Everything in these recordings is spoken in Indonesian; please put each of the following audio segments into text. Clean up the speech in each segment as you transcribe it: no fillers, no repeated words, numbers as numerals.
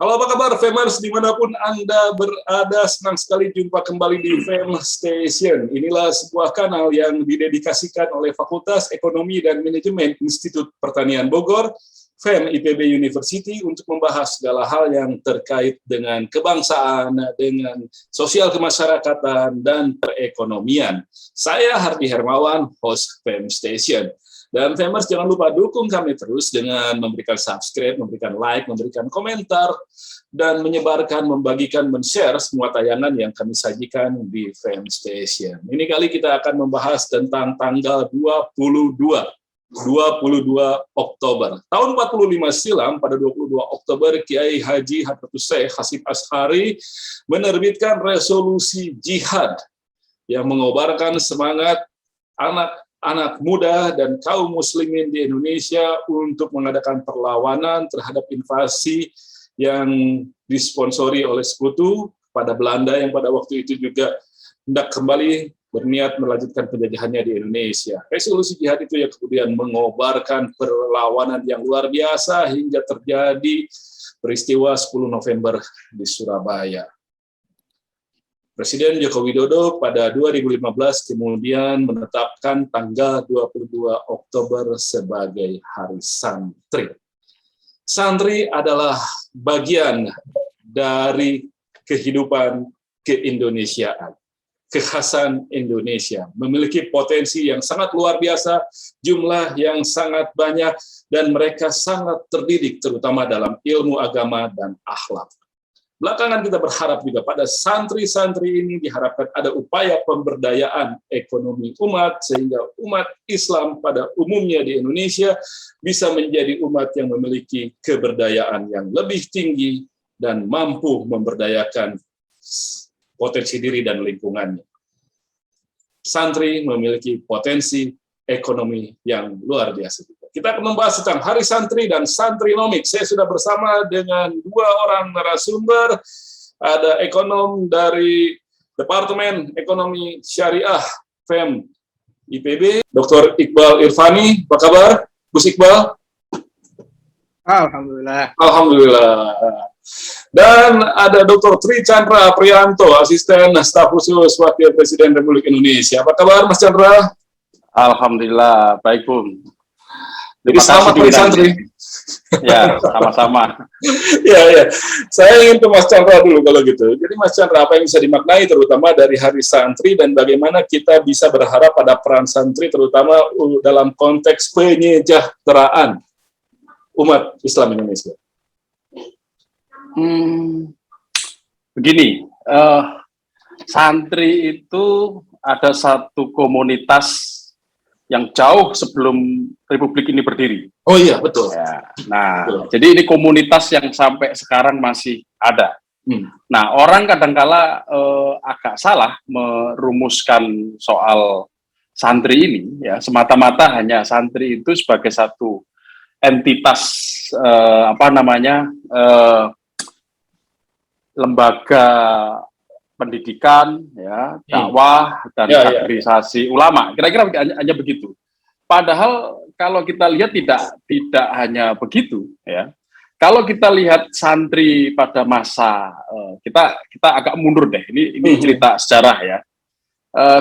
Halo, apa kabar Famers dimanapun Anda berada, senang sekali jumpa kembali di Fam Station. Inilah sebuah kanal yang didedikasikan oleh Fakultas Ekonomi dan Manajemen Institut Pertanian Bogor, Fam IPB University, untuk membahas segala hal yang terkait dengan kebangsaan, dengan sosial kemasyarakatan, dan perekonomian. Saya Hardi Hermawan, host Fam Station. Dan Famers jangan lupa dukung kami terus dengan memberikan subscribe, memberikan like, memberikan komentar, dan menyebarkan, membagikan, men-share semua tayangan yang kami sajikan di Fam Station. Ini kali kita akan membahas tentang tanggal 22 Oktober. Tahun 45 silam, pada 22 Oktober, Kiai Haji Hadratus Syekh Hasyim Asy'ari menerbitkan resolusi jihad yang mengobarkan semangat anak muda dan kaum muslimin di Indonesia untuk mengadakan perlawanan terhadap invasi yang disponsori oleh sekutu pada Belanda yang pada waktu itu juga hendak kembali berniat melanjutkan penjajahannya di Indonesia. Resolusi jihad itu yang kemudian mengobarkan perlawanan yang luar biasa hingga terjadi peristiwa 10 November di Surabaya. Presiden Joko Widodo pada 2015 kemudian menetapkan tanggal 22 Oktober sebagai Hari Santri. Santri adalah bagian dari kehidupan keindonesiaan, kekhasan Indonesia, memiliki potensi yang sangat luar biasa, jumlah yang sangat banyak, dan mereka sangat terdidik terutama dalam ilmu agama dan akhlak. Belakangan kita berharap juga pada santri-santri ini diharapkan ada upaya pemberdayaan ekonomi umat, sehingga umat Islam pada umumnya di Indonesia bisa menjadi umat yang memiliki keberdayaan yang lebih tinggi dan mampu memberdayakan potensi diri dan lingkungannya. Santri memiliki potensi ekonomi yang luar biasa. Kita akan membahas tentang Hari Santri dan Santrinomik. Saya sudah bersama dengan dua orang narasumber. Ada ekonom dari Departemen Ekonomi Syariah Fam IPB, Dr. Iqbal Irfani. Apa kabar, Gus Iqbal? Alhamdulillah. Alhamdulillah. Dan ada Dr. Tri Chandra Priyanto, Asisten Staf Khusus Wakil Presiden Republik Indonesia. Apa kabar, Mas Chandra? Alhamdulillah, baik, Bung. Jadi selamat Hari Santri. Ya, sama-sama. Ya. Saya ingin ke Mas Chandra dulu kalau gitu. Jadi Mas Chandra, apa yang bisa dimaknai terutama dari Hari Santri dan bagaimana kita bisa berharap pada peran santri terutama dalam konteks penyejahteraan umat Islam Indonesia? Begini, santri itu ada satu komunitas yang jauh sebelum Republik ini berdiri. Oh iya, betul. Ya, nah, betul. Jadi ini komunitas yang sampai sekarang masih ada. Nah, orang kadangkala agak salah merumuskan soal santri ini, ya, semata-mata hanya santri itu sebagai satu entitas lembaga pendidikan, ya, dakwah dan kaderisasi ulama. Kira-kira hanya begitu. Padahal kalau kita lihat tidak hanya begitu, ya. Kalau kita lihat santri pada masa kita agak mundur deh. Ini cerita sejarah, ya.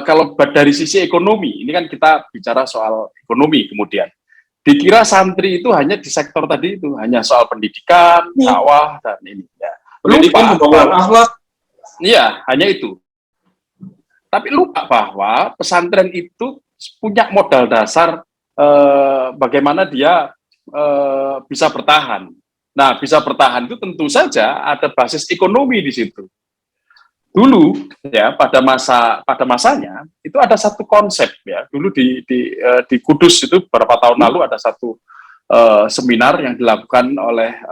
Kalau dari sisi ekonomi, ini kan kita bicara soal ekonomi kemudian. Dikira santri itu hanya di sektor tadi itu, hanya soal pendidikan, dakwah dan ini, ya. Pendidikan, pembangunan akhlak. Iya, hanya itu. Tapi lupa bahwa pesantren itu punya modal dasar bagaimana dia bisa bertahan. Nah, bisa bertahan itu tentu saja ada basis ekonomi di situ. Dulu, ya, pada masanya itu ada satu konsep, ya. Dulu di Kudus itu beberapa tahun lalu ada satu seminar yang dilakukan oleh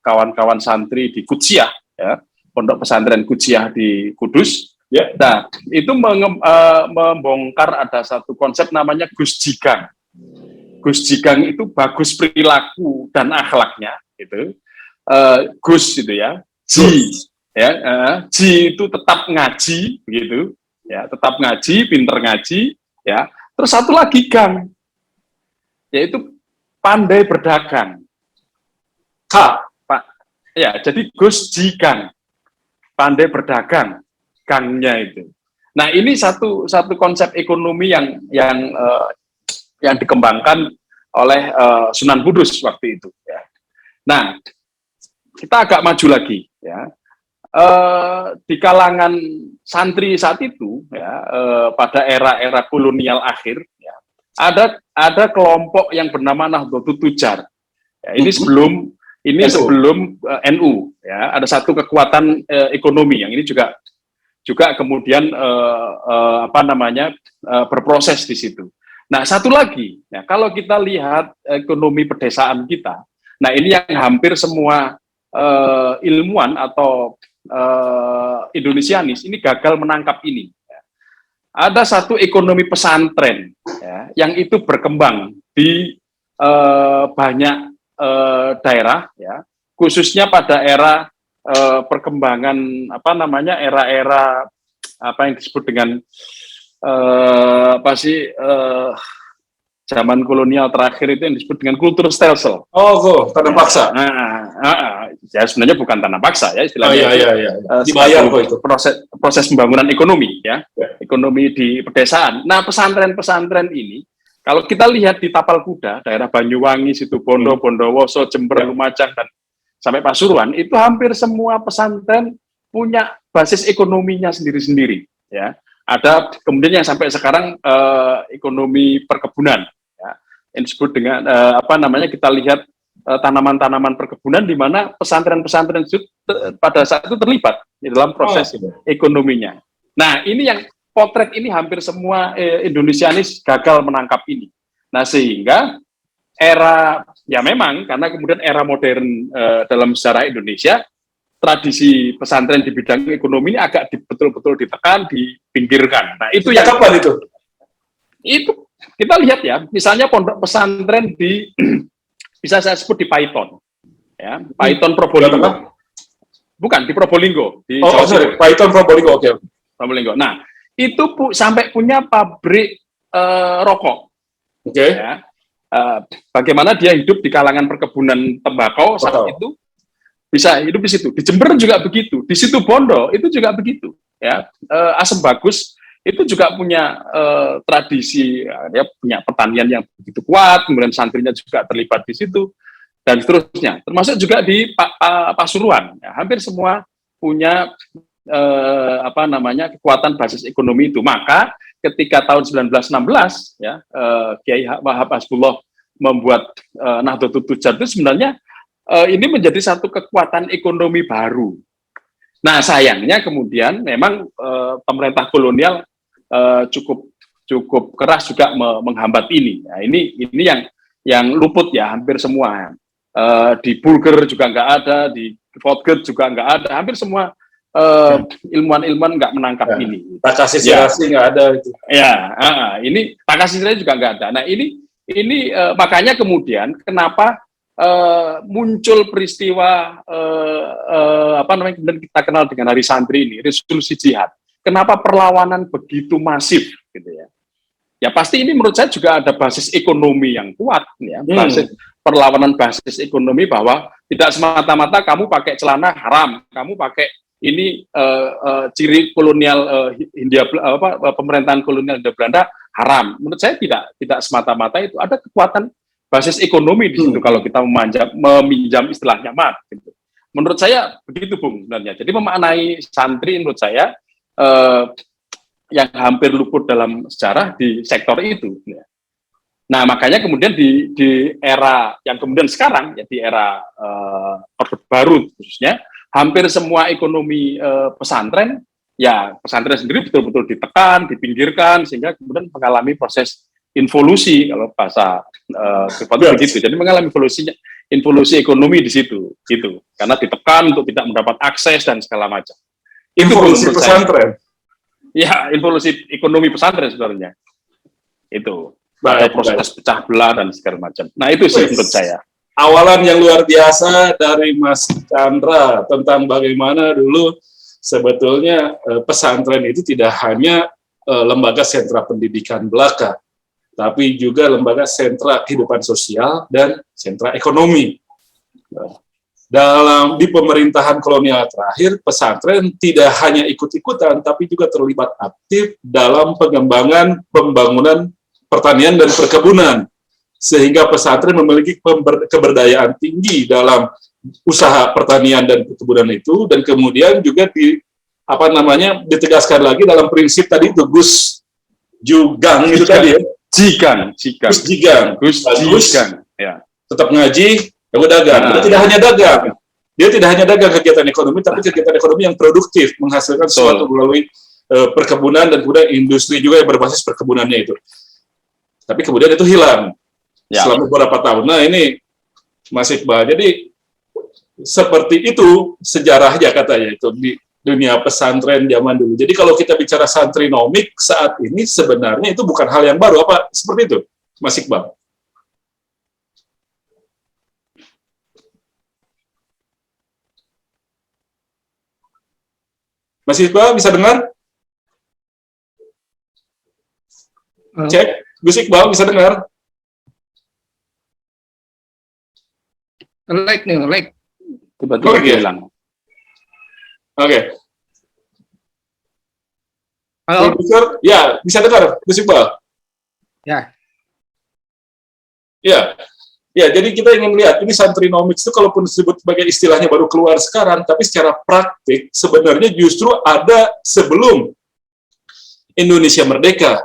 kawan-kawan santri di Kudsiyah, ya. Pondok pesantren Kudsiyah di Kudus. Ya. Nah, itu membongkar ada satu konsep namanya Gus Jigang. Gus Jigang itu bagus perilaku dan akhlaknya, gitu. Gus itu, ya. Ji itu tetap ngaji, begitu, ya, tetap ngaji, pinter ngaji, ya. Terus satu lagi Gang, yaitu pandai berdagang. Ya, jadi Gus Jigang, pandai berdagang, gangnya itu. Nah, ini satu konsep ekonomi yang dikembangkan oleh Sunan Kudus waktu itu. Ya. Nah, kita agak maju lagi, ya. Di kalangan santri saat itu, ya, pada era kolonial akhir, ya, ada kelompok yang bernama Nahdlatul Tujar. Ya, ini sebelum NU, ya, ada satu kekuatan ekonomi yang ini juga kemudian berproses di situ. Nah, satu lagi, ya, kalau kita lihat ekonomi pedesaan kita, nah ini yang hampir semua ilmuwan atau Indonesianis ini gagal menangkap ini. Ya. Ada satu ekonomi pesantren, ya, yang itu berkembang di banyak daerah, ya, khususnya pada era perkembangan era-era yang disebut dengan zaman kolonial terakhir itu yang disebut dengan kultur stelsel. Tanam paksa. Ya sebenarnya bukan tanam paksa ya istilahnya. Dibayar kok itu. Proses pembangunan ekonomi, ya, ekonomi di pedesaan. Nah, pesantren-pesantren ini kalau kita lihat di Tapal Kuda, daerah Banyuwangi, Situbondo, Bondowoso, Jember, Lumajang, dan sampai Pasuruan, itu hampir semua pesantren punya basis ekonominya sendiri-sendiri. Ya, ada kemudian yang sampai sekarang ekonomi perkebunan, ya, yang disebut dengan kita lihat tanaman-tanaman perkebunan di mana pesantren-pesantren itu pada saat itu terlibat di dalam proses ekonominya. Nah, ini yang potret ini hampir semua Indonesianis gagal menangkap ini. Nah, sehingga era, ya memang karena kemudian era modern dalam sejarah Indonesia, tradisi pesantren di bidang ekonomi ini agak betul-betul ditekan, dipinggirkan. Nah, itu yang kapan itu? Itu kita lihat ya, misalnya pondok pesantren di bisa saya sebut di Paiton, ya, Paiton Probolinggo. Bukan di Probolinggo, di Paiton Probolinggo, oke. Probolinggo. Nah, itu sampai punya pabrik rokok. Oke. Ya. Bagaimana dia hidup di kalangan perkebunan tembakau saat itu bisa hidup di situ. Di Jember juga begitu, di Situbondo itu juga begitu. Ya, Asem Bagus itu juga punya tradisi, dia punya pertanian yang begitu kuat, kemudian santrinya juga terlibat di situ dan seterusnya. Termasuk juga di Pasuruan, ya, hampir semua punya kekuatan basis ekonomi itu. Maka ketika tahun 1916, ya, Kiai Wahab Hasbullah membuat Nahdlatul Tujar itu sebenarnya ini menjadi satu kekuatan ekonomi baru. Nah, sayangnya kemudian memang pemerintah kolonial cukup keras juga menghambat ini. Nah, ini yang luput ya hampir semua. Di Bulger juga nggak ada, di Vodger juga nggak ada, hampir semua ilmuwan-ilmuwan nggak menangkap ini. Takasi Sirasi nggak ada itu. Ya, ini Takasi Sirasi juga nggak ada. Nah, ini makanya kemudian kenapa muncul peristiwa kemudian kita kenal dengan Hari Santri ini, resolusi jihad. Kenapa perlawanan begitu masif, gitu ya? Ya pasti ini menurut saya juga ada basis ekonomi yang kuat, ya. Perlawanan basis ekonomi bahwa tidak semata-mata kamu pakai celana haram, kamu pakai ini ciri kolonial pemerintahan kolonial Hindia Belanda haram. Menurut saya tidak semata-mata itu, ada kekuatan basis ekonomi di situ kalau kita meminjam istilahnya gitu. Menurut saya begitu, Bung, sebenarnya. Jadi memaknai santri menurut saya yang hampir luput dalam sejarah di sektor itu. Ya. Nah, makanya kemudian di era yang kemudian sekarang, ya di era Orde Baru khususnya, hampir semua ekonomi pesantren sendiri betul-betul ditekan, dipinggirkan, sehingga kemudian mengalami proses involusi, kalau bahasa begitu. Jadi mengalami involusi ekonomi di situ, gitu. Karena ditekan untuk tidak mendapat akses dan segala macam. Involusi pesantren. Ya, involusi ekonomi pesantren sebenarnya. Itu. Ada proses pecah belah dan segala macam. Nah, itu sih menurut saya. Awalan yang luar biasa dari Mas Chandra tentang bagaimana dulu sebetulnya pesantren itu tidak hanya lembaga sentra pendidikan belaka, tapi juga lembaga sentra kehidupan sosial dan sentra ekonomi. di pemerintahan kolonial terakhir, pesantren tidak hanya ikut-ikutan, tapi juga terlibat aktif dalam pengembangan pembangunan pertanian dan perkebunan, sehingga pesantren memiliki keberdayaan tinggi dalam usaha pertanian dan perkebunan itu, dan kemudian juga ditegaskan lagi dalam prinsip tadi itu Gus Jugang itu tadi ya. Gus Jigang. Ya. Tetap ngaji, jago dagang. Dia tidak hanya dagang. Dia tidak hanya dagang kegiatan ekonomi, tapi kegiatan ekonomi yang produktif, menghasilkan sesuatu melalui perkebunan dan kemudian industri juga yang berbasis perkebunannya itu. Tapi kemudian itu hilang selama beberapa tahun. Nah ini Mas Iqbal. Jadi seperti itu sejarahnya katanya itu di dunia pesantren zaman dulu. Jadi kalau kita bicara santrinomik saat ini sebenarnya itu bukan hal yang baru. Apa seperti itu, Mas Iqbal? Mas Iqbal bisa dengar? Cek, Gus Iqbal bisa dengar? Nge-lag. Tiba-tiba hilang. Oke. Halo? Produser, ya, bisa dengar, Gus Iqbal? Ya. Ya, jadi kita ingin lihat, ini santrinomics itu kalaupun disebut sebagai istilahnya baru keluar sekarang, tapi secara praktik sebenarnya justru ada sebelum Indonesia merdeka.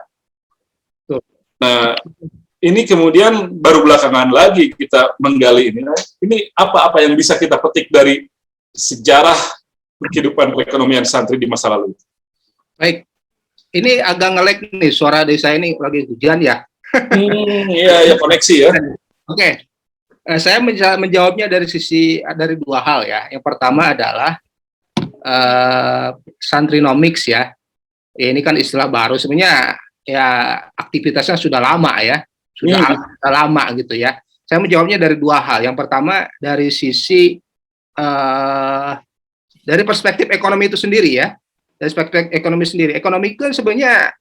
Nah, ini kemudian baru belakangan lagi kita menggali ini. Nah, ini apa-apa yang bisa kita petik dari sejarah kehidupan perekonomian santri di masa lalu? Baik, ini agak nge-lag nih, suara desa ini lagi hujan ya. Iya, koneksi ya. Oke, saya menjawabnya dari dua hal ya. Yang pertama adalah santrinomics ya. Ini kan istilah baru, sebenarnya ya aktivitasnya sudah lama ya, sudah lama gitu ya. Saya menjawabnya dari dua hal. Yang pertama dari sisi dari perspektif ekonomi itu sendiri ya, dari perspektif ekonomi sendiri. Ekonomi itu kan sebenarnya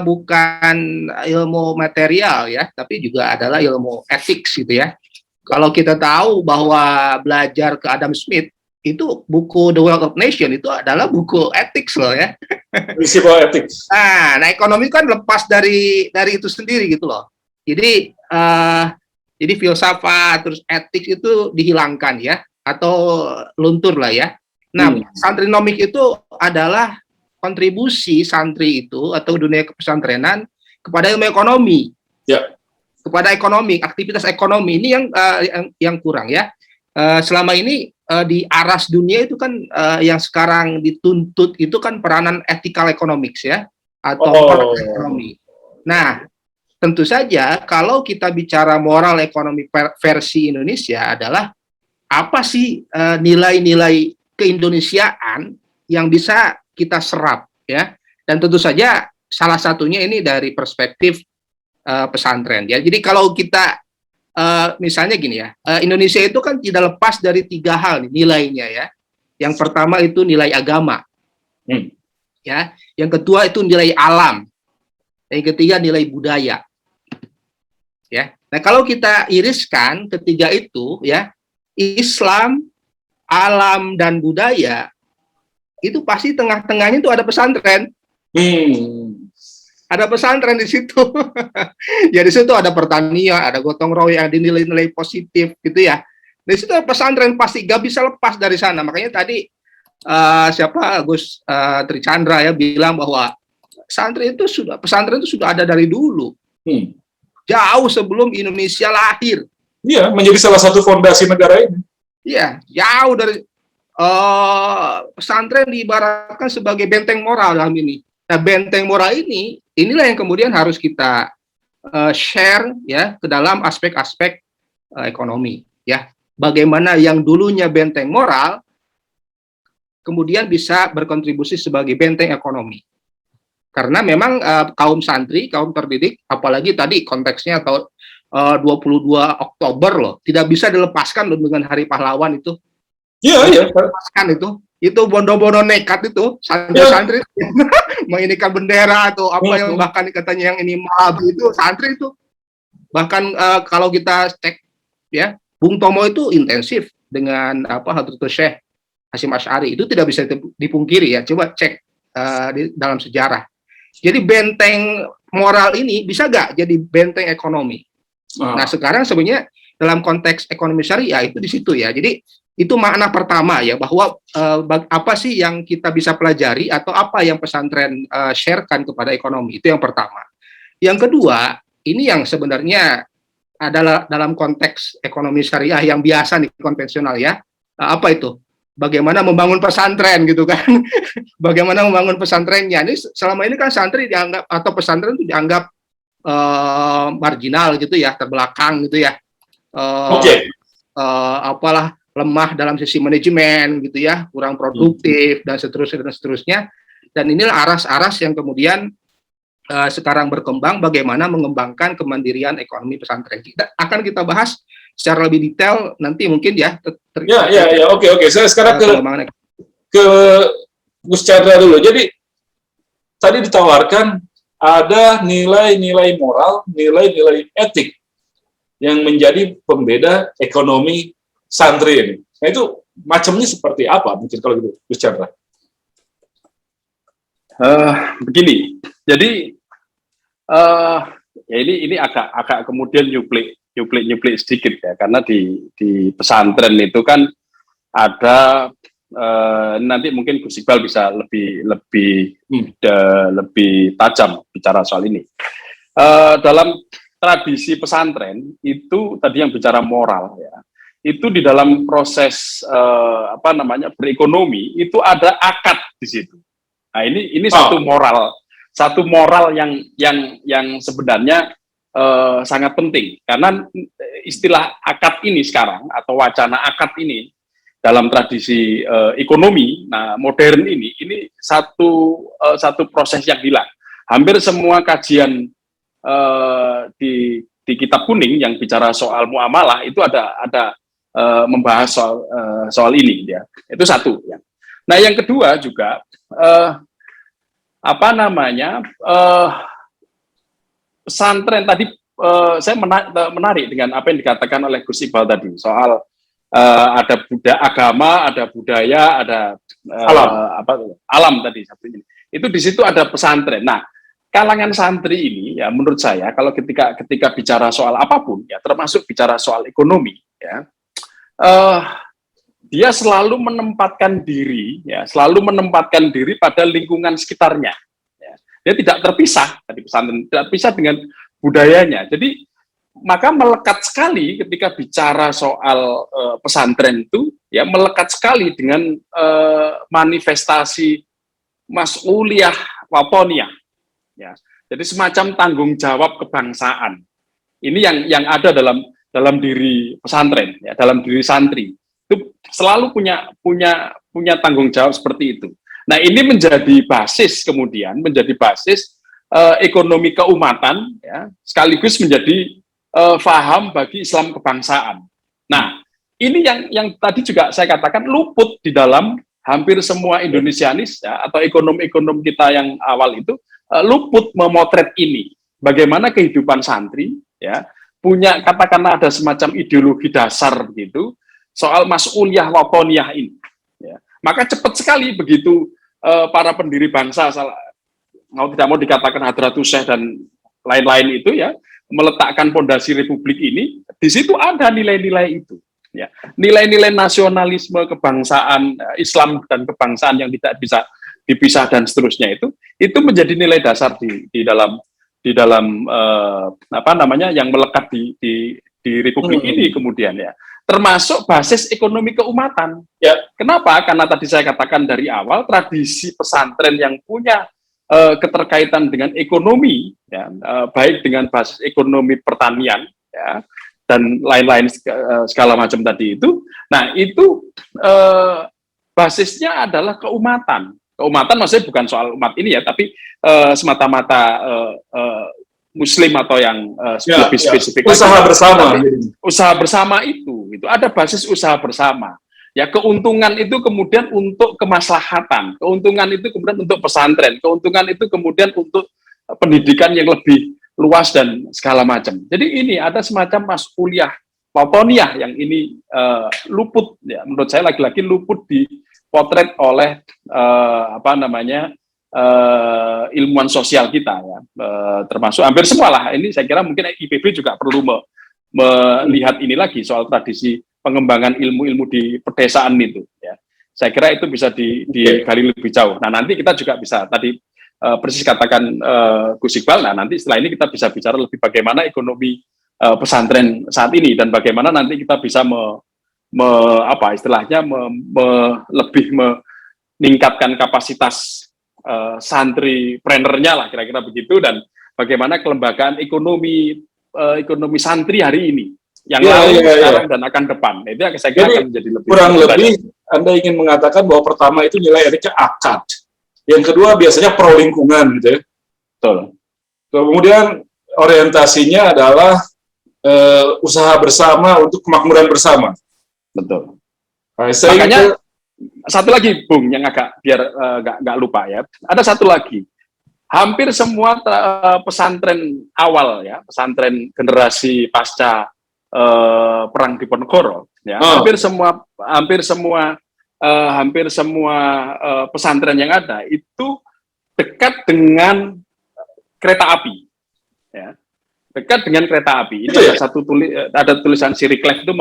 bukan ilmu material ya, tapi juga adalah ilmu etik gitu ya. Kalau kita tahu bahwa belajar ke Adam Smith itu buku The Wealth of Nation itu adalah buku etik loh ya. Prinsipal etik. Nah, ekonomi kan lepas dari itu sendiri gitu loh. Jadi filsafat terus etik itu dihilangkan ya, atau luntur lah ya. Nah, santrinomik itu adalah kontribusi santri itu atau dunia kepesantrenan kepada ilmu ekonomi, kepada ekonomi, aktivitas ekonomi ini yang kurang ya. Selama ini di aras dunia itu kan yang sekarang dituntut itu kan peranan ethical economics ya, atau moral ekonomi. Nah, tentu saja kalau kita bicara moral ekonomi versi Indonesia adalah apa sih nilai-nilai keindonesiaan yang bisa kita serap ya, dan tentu saja salah satunya ini dari perspektif pesantren ya. Jadi kalau kita misalnya gini ya, Indonesia itu kan tidak lepas dari tiga hal nih, nilainya ya. Yang pertama itu nilai agama, ya. Yang kedua itu nilai alam, yang ketiga nilai budaya, ya. Nah kalau kita iriskan ketiga itu ya, Islam, alam dan budaya itu pasti tengah-tengahnya itu ada pesantren. Ada pesantren di situ. Ya di situ ada pertanian, ada gotong royong, ada nilai-nilai positif gitu ya. Di situ pesantren pasti gak bisa lepas dari sana. Makanya tadi siapa Gus Trichandra ya bilang bahwa pesantren itu sudah ada dari dulu. Jauh sebelum Indonesia lahir. Iya, menjadi salah satu fondasi negara ini. Iya, jauh dari pesantren diibaratkan sebagai benteng moral dalam ini. Nah, benteng moral inilah yang kemudian harus kita share ya ke dalam aspek-aspek ekonomi ya. Bagaimana yang dulunya benteng moral kemudian bisa berkontribusi sebagai benteng ekonomi. Karena memang kaum santri, kaum terdidik, apalagi tadi konteksnya atau 22 Oktober loh, tidak bisa dilepaskan loh dengan Hari Pahlawan itu. Iya. Lepaskan itu bondo-bondo nekat itu santri menginikan bendera atau apa yang bahkan katanya yang ini malam itu santri itu. Bahkan kalau kita cek ya, Bung Tomo itu intensif dengan Hadratus Syekh Hasyim Asy'ari itu tidak bisa dipungkiri ya. Coba cek di dalam sejarah. Jadi benteng moral ini bisa nggak jadi benteng ekonomi? Nah sekarang sebenarnya dalam konteks ekonomi syariah itu di situ ya. Jadi itu makna pertama ya, bahwa apa sih yang kita bisa pelajari atau apa yang pesantren sharekan kepada ekonomi, itu yang pertama. Yang kedua, ini yang sebenarnya adalah dalam konteks ekonomi syariah yang biasa nih, konvensional ya. Apa itu? Bagaimana membangun pesantren gitu kan? Bagaimana membangun pesantrennya? Ini selama ini kan santri dianggap atau pesantren itu dianggap marginal gitu ya, terbelakang gitu ya. Apalah, lemah dalam sisi manajemen gitu ya, kurang produktif dan seterusnya. Dan inilah aras-aras yang kemudian sekarang berkembang, bagaimana mengembangkan kemandirian ekonomi pesantren. Akan kita bahas secara lebih detail nanti mungkin ya. Oke. Saya sekarang ke Gus Chandra dulu. Jadi tadi ditawarkan ada nilai-nilai moral, nilai-nilai etik yang menjadi pembeda ekonomi santri ini. Nah itu macamnya seperti apa mungkin kalau gitu, Gus Chandra? Begini, jadi ya ini agak kemudian nyuplik sedikit ya, karena di pesantren itu kan ada nanti mungkin Gus Iqbal bisa lebih tajam bicara soal ini. Dalam tradisi pesantren itu tadi yang bicara moral ya, itu di dalam proses berekonomi itu ada akad di situ. Nah ini satu moral yang sebenarnya sangat penting, karena istilah akad ini sekarang atau wacana akad ini dalam tradisi ekonomi modern ini satu proses yang hilang. Hampir semua kajian di kitab kuning yang bicara soal muamalah itu ada membahas soal ini ya. Itu satu ya. Nah yang kedua juga pesantren tadi saya menarik dengan apa yang dikatakan oleh Gus Iqbal tadi soal ada agama, ada budaya, ada alam tadi satu ini. Itu di situ ada pesantren. Nah, kalangan santri ini ya menurut saya kalau ketika bicara soal apapun ya, termasuk bicara soal ekonomi ya, dia selalu menempatkan diri pada lingkungan sekitarnya. Ya. Dia tidak terpisah dari pesantren, tidak terpisah dengan budayanya. Jadi maka melekat sekali ketika bicara soal pesantren itu ya, melekat sekali dengan manifestasi mas'uliyah watoniyah. Ya. Jadi semacam tanggung jawab kebangsaan. Ini yang ada dalam diri pesantren, ya, dalam diri santri. Itu selalu punya tanggung jawab seperti itu. Nah, ini menjadi basis ekonomi keumatan ya, sekaligus menjadi faham bagi Islam kebangsaan. Nah, ini yang tadi juga saya katakan luput di dalam hampir semua Indonesianis ya, atau ekonom-ekonom kita yang awal itu luput memotret ini. Bagaimana kehidupan santri ya punya, katakanlah ada semacam ideologi dasar begitu soal mas'uliyah watoniyah ini. Ya. Maka cepat sekali begitu para pendiri bangsa, mau tidak mau dikatakan Hadratus Syekh dan lain-lain itu ya, meletakkan pondasi republik ini, di situ ada nilai-nilai itu. Ya. Nilai-nilai nasionalisme, kebangsaan, Islam dan kebangsaan yang tidak bisa dipisah dan seterusnya itu menjadi nilai dasar di dalam yang melekat di republik ini kemudian ya. Termasuk basis ekonomi keumatan. Ya, kenapa? Karena tadi saya katakan dari awal tradisi pesantren yang punya keterkaitan dengan ekonomi, ya, baik dengan basis ekonomi pertanian, ya, dan lain-lain segala macam tadi itu. Nah itu basisnya adalah keumatan. Keumatan maksudnya bukan soal umat ini ya, tapi semata-mata Muslim atau yang lebih spesifik. Usaha bersama. Usaha bersama itu ada basis usaha bersama. Ya, keuntungan itu kemudian untuk kemaslahatan, keuntungan itu kemudian untuk pesantren, keuntungan itu kemudian untuk pendidikan yang lebih luas dan segala macam. Jadi ini ada semacam mas'uliyah Platoniah yang ini luput, ya menurut saya lagi-lagi luput dipotret oleh ilmuwan sosial kita, ya, termasuk hampir semua lah. Ini saya kira mungkin IPB juga perlu melihat ini lagi soal tradisi pengembangan ilmu-ilmu di pedesaan itu, ya. Saya kira itu bisa digali lebih jauh. Nah, nanti kita juga bisa tadi persis katakan Gus Iqbal. Nah, nanti setelah ini kita bisa bicara lebih bagaimana ekonomi pesantren saat ini dan bagaimana nanti kita bisa lebih meningkatkan kapasitas santri-prenernya lah, kira-kira begitu, dan bagaimana kelembagaan ekonomi santri hari ini yang lalu, sekarang, dan akan depan. Itu yang saya kira akan menjadi lebih kurang lebih Anda ingin mengatakan bahwa pertama itu nilai etiknya akad, yang kedua biasanya pro lingkungan, gitu ya. Betul. Kemudian orientasinya adalah usaha bersama untuk kemakmuran bersama. Betul. Makanya satu lagi, Bung, yang agak biar nggak lupa, ya. Ada satu lagi. Hampir semua pesantren awal, ya, pesantren generasi pasca perang Diponegoro, ya, hampir semua pesantren yang ada itu dekat dengan kereta api, ya. Dekat dengan kereta api. Ini ada ada tulisan Siriklev itu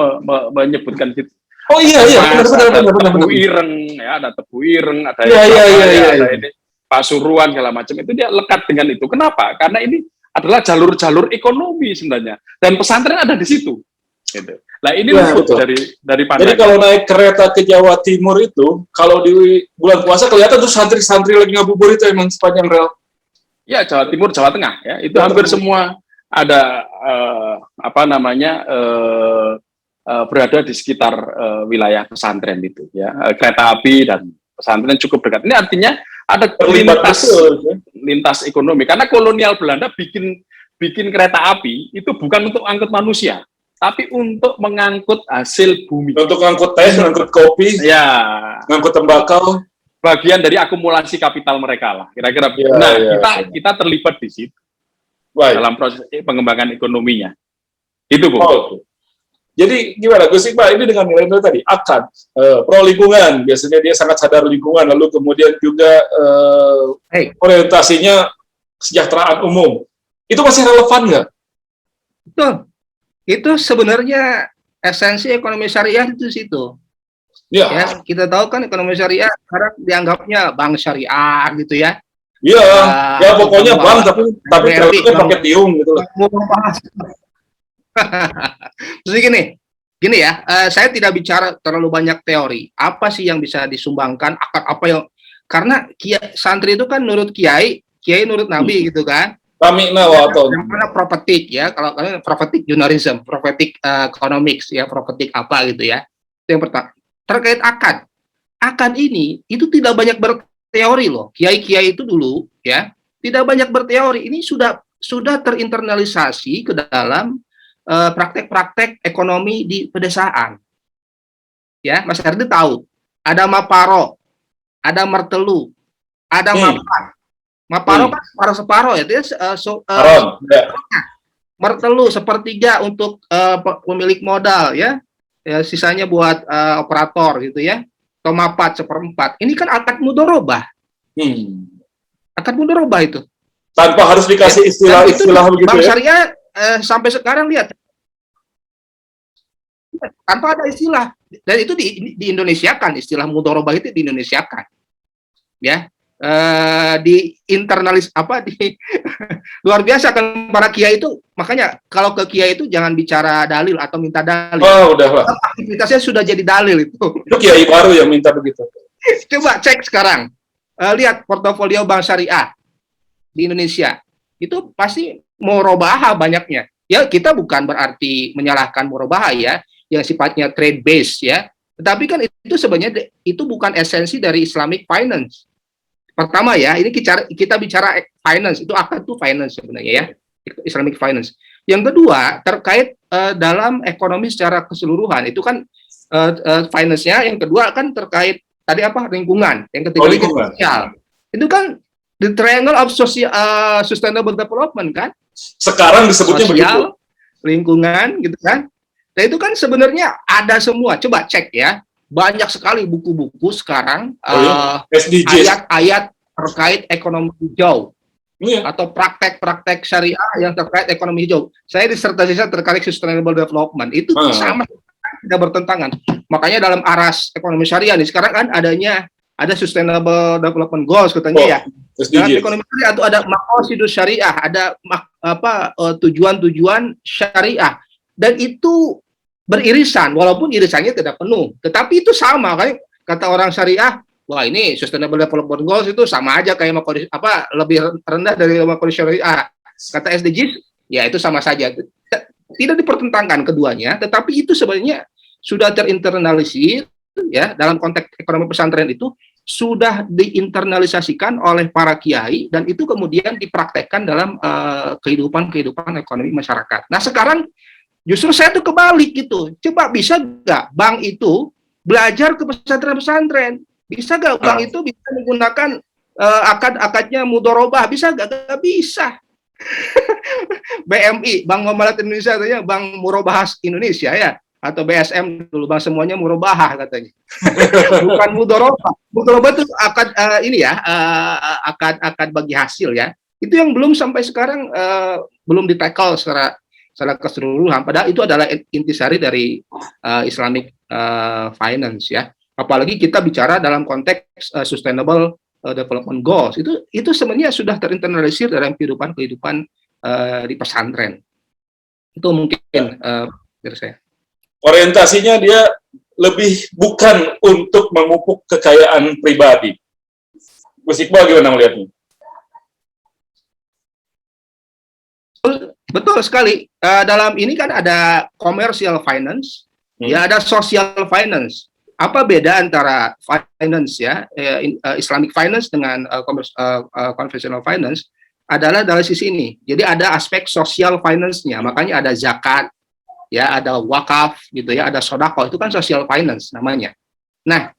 menyebutkan gitu. Oh iya, benar. Tebu ireng, ya, ada tebu ireng, ada ada ini Pasuruan segala macam, itu dia lekat dengan itu. Kenapa? Karena ini adalah jalur-jalur ekonomi sebenarnya, dan pesantren ada di situ. Gitu. Nah, ini luput dari pandangan. Jadi kalau naik kereta ke Jawa Timur itu, kalau di bulan puasa kelihatan tuh santri-santri lagi ngabubur itu emang sepanjang rel. Ya, Jawa Timur, Jawa Tengah, ya, itu hampir semua ada berada di sekitar wilayah pesantren itu, ya, kereta api dan pesantren cukup dekat. Ini artinya ada lintas ekonomi, karena kolonial Belanda bikin kereta api itu bukan untuk angkut manusia, tapi untuk mengangkut hasil bumi. Untuk ngangkut teh, ngangkut kopi, ya, ngangkut tembakau. Bagian dari akumulasi kapital mereka lah, kira-kira. Kita terlibat di situ. Dalam proses pengembangan ekonominya. Itu, Bu. Jadi gimana Gus Iqbal, ini dengan nilai tadi akad, pro lingkungan, biasanya dia sangat sadar lingkungan, lalu kemudian juga orientasinya kesejahteraan umum. Itu masih relevan nggak? Betul. Itu sebenarnya esensi ekonomi syariah itu situ. Ya, kita tahu kan ekonomi syariah sekarang dianggapnya bank syariah gitu ya. Iya, ya pokoknya bank tapi kreditnya pakai tiung gitu loh. Terus gini ya, saya tidak bicara terlalu banyak teori. Apa sih yang bisa disumbangkan? Apa yang karena santri itu kan nurut kiai nurut nabi gitu kan. Yang mana prophetic ya, kalau kalian prophetic journalism, prophetic economics ya, prophetic apa gitu ya. Itu yang pertama. Terkait akad ini itu tidak banyak berteori loh. Kiai itu dulu ya tidak banyak berteori. Ini sudah terinternalisasi ke dalam praktek-praktek ekonomi di pedesaan. Ya, Mas Herdi tahu. Ada Maparo, ada Mertelu, ada Mapat. Maparo kan separuh ya, Mertelu sepertiga untuk pemilik modal ya. Sisanya buat operator gitu ya. Atau Mapat seperempat. Ini kan akad mudharabah. Akad mudharabah itu. Tanpa harus dikasih istilah-istilah begitu Bank Syariah sampai sekarang lihat tanpa ada istilah, dan itu di Indonesiakan, istilah mudharabah itu di Indonesiakan ya, di internalis luar biasa kan para kiai itu. Makanya kalau ke kiai itu jangan bicara dalil atau minta dalil. Udah. Aktivitasnya sudah jadi dalil itu kiai baru yang minta begitu. Coba cek sekarang, lihat portofolio bank syariah di Indonesia, itu pasti murabahah banyaknya. Ya, kita bukan berarti menyalahkan murabahah ya, yang sifatnya trade base ya. Tetapi kan itu sebenarnya itu bukan esensi dari Islamic finance. Pertama ya, ini kita bicara finance, itu akad itu finance sebenarnya ya, Islamic finance. Yang kedua, terkait dalam ekonomi secara keseluruhan, itu kan finance-nya. Yang kedua kan terkait tadi lingkungan. Yang ketiga sosial. Itu kan the triangle of sustainable development kan. Sekarang disebutnya sosial, begitu. Lingkungan gitu kan. Nah itu kan sebenarnya ada semua. Coba cek ya, banyak sekali buku-buku sekarang SDGs. ayat-ayat terkait ekonomi hijau Iya. atau praktek-praktek syariah yang terkait ekonomi hijau. Saya disertasi saya terkait sustainable development itu sama tidak bertentangan. Makanya dalam aras ekonomi syariah nih sekarang kan ada sustainable development goals katanya ya. Dalam ekonomi syariah itu ada maqasidus syariah, ada tujuan-tujuan syariah. Dan itu beririsan, walaupun irisannya tidak penuh. Tetapi itu sama, kan? Kata orang syariah, wah ini Sustainable Development Goals itu sama aja kayak lebih rendah dari maqasid syariah. Kata SDGs, ya itu sama saja. Tidak dipertentangkan keduanya, tetapi itu sebenarnya sudah terinternalisir, ya, dalam konteks ekonomi pesantren itu sudah diinternalisasikan oleh para kiai dan itu kemudian dipraktekkan dalam kehidupan ekonomi masyarakat. Nah sekarang justru saya tuh kebalik gitu. Coba bisa nggak bank itu belajar ke pesantren-pesantren? Bisa nggak bank itu bisa menggunakan akad-akadnya mudorobah? Bisa nggak? Nggak bisa. BMI, Bank Muamalat Indonesia, katanya Bank Murabahah Indonesia ya, atau BSM dulu, bank semuanya murabahah katanya. Bukan mudorobah. Mudorobah itu akad akad bagi hasil ya. Itu yang belum sampai sekarang belum di-tackle secara keseluruhan, padahal itu adalah intisari dari Islamic finance ya. Apalagi kita bicara dalam konteks sustainable development goals, itu sebenarnya sudah terinternalisir dalam kehidupan di pesantren. Itu mungkin dari saya. Orientasinya dia lebih bukan untuk memupuk kekayaan pribadi. Gus Iqbal gimana melihatnya? Betul sekali. Dalam ini kan ada commercial finance, ya ada social finance. Apa beda antara finance ya, Islamic finance dengan conventional finance? Adalah dari sisi ini. Jadi ada aspek social finance-nya. Makanya ada zakat, ya ada wakaf, gitu ya, ada sodako. Itu kan social finance namanya. Nah,